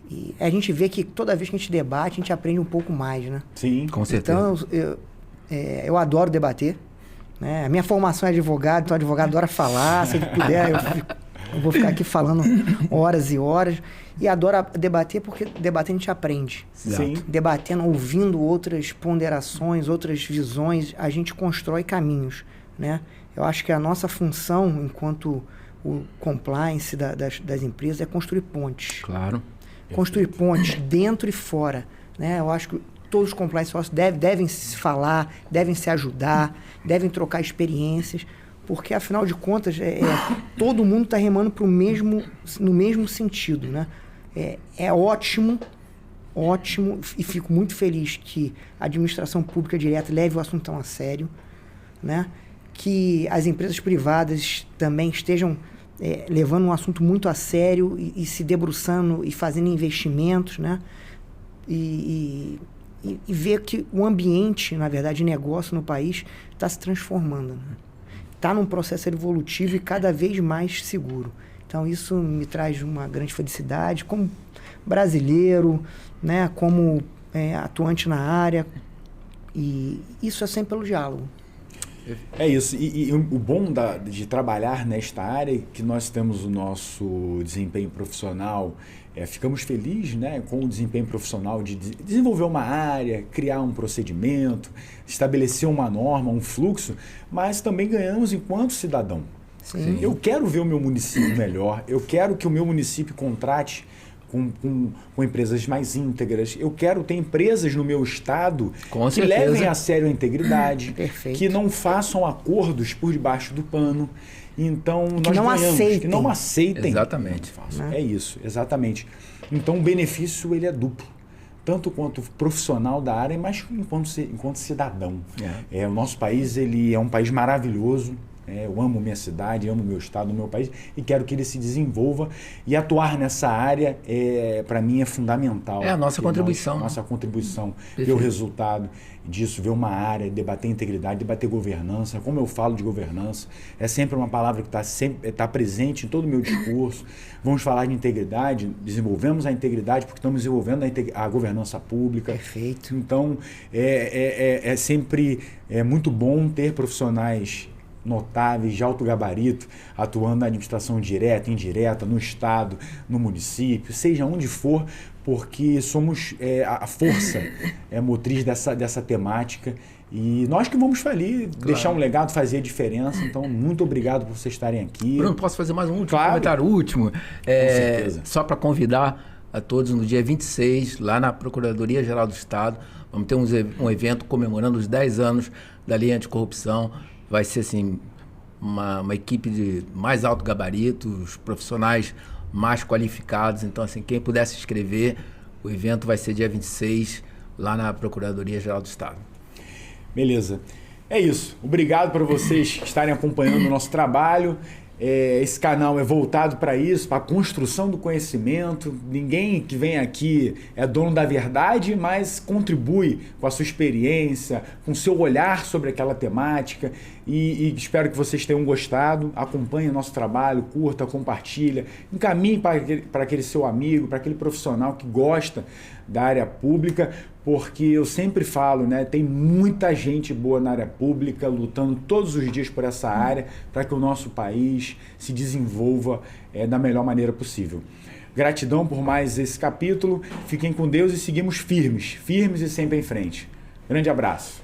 E a gente vê que toda vez que a gente debate, a gente aprende um pouco mais, né? Sim, com certeza. Então, eu adoro debater, né? A minha formação é advogado, então o advogado adora falar. Se ele puder, eu vou ficar aqui falando horas e horas. E adoro debater, porque debatendo a gente aprende. Sim. Debatendo, ouvindo outras ponderações, outras visões, a gente constrói caminhos, né? Eu acho que a nossa função, enquanto o compliance das empresas, é construir pontes. Claro. Construir pontes dentro e fora, né? Eu acho que todos os compliance officers devem se falar, devem se ajudar, devem trocar experiências, porque, afinal de contas, todo mundo está remando no mesmo sentido, né? É ótimo ótimo e fico muito feliz que a administração pública direta leve o assunto tão a sério, né? Que as empresas privadas também estejam levando um assunto muito a sério e se debruçando e fazendo investimentos, né? E ver que o ambiente, na verdade, de negócio no país está se transformando, né? Está num processo evolutivo e cada vez mais seguro. Então, isso me traz uma grande felicidade como brasileiro, né? Como atuante na área. E isso é sempre pelo diálogo. É isso. E o bom de trabalhar nesta área é que nós temos o nosso desempenho profissional, ficamos felizes, né, com o desempenho profissional de desenvolver uma área, criar um procedimento, estabelecer uma norma, um fluxo, mas também ganhamos enquanto cidadão. Sim. Eu quero ver o meu município melhor, eu quero que o meu município contrate com empresas mais íntegras. Eu quero ter empresas no meu estado que levem a sério a integridade, que não façam acordos por debaixo do pano. Então, nós ganhamos, que não aceitem. Exatamente. É isso, exatamente. Então, o benefício ele é duplo. Tanto quanto profissional da área, mas enquanto cidadão. O nosso país ele é um país maravilhoso. Eu amo minha cidade, amo meu estado, meu país e quero que ele se desenvolva, e atuar nessa área para mim é fundamental. É a nossa contribuição. Nossa contribuição, ver o resultado disso, ver uma área, debater integridade, debater governança. Como eu falo de governança, é sempre uma palavra que está presente em todo o meu discurso. Vamos falar de integridade, desenvolvemos a integridade porque estamos desenvolvendo a governança pública. Perfeito. Então, sempre muito bom ter profissionais notáveis, de alto gabarito, atuando na administração direta, indireta, no estado, no município, seja onde for, porque somos a força motriz dessa temática, e nós que vamos deixar um legado, fazer a diferença. Então, muito obrigado por vocês estarem aqui. Bruno, posso fazer mais um comentário último? Com certeza. Só para convidar a todos, no dia 26, lá na Procuradoria-Geral do Estado, vamos ter um evento comemorando os 10 anos da Lei Anticorrupção. Vai ser assim, uma equipe de mais alto gabarito, os profissionais mais qualificados. Então, assim, quem puder se inscrever, o evento vai ser dia 26, lá na Procuradoria-Geral do Estado. Beleza. É isso. Obrigado por vocês estarem acompanhando o nosso trabalho. Esse canal é voltado para isso, para a construção do conhecimento. Ninguém que vem aqui é dono da verdade, mas contribui com a sua experiência, com o seu olhar sobre aquela temática. E espero que vocês tenham gostado. Acompanhe o nosso trabalho, curta, compartilha, encaminhe para aquele seu amigo, para aquele profissional que gosta da área pública, porque eu sempre falo, né, tem muita gente boa na área pública, lutando todos os dias por essa área, para que o nosso país se desenvolva da melhor maneira possível. Gratidão por mais esse capítulo, fiquem com Deus e seguimos firmes e sempre em frente. Grande abraço.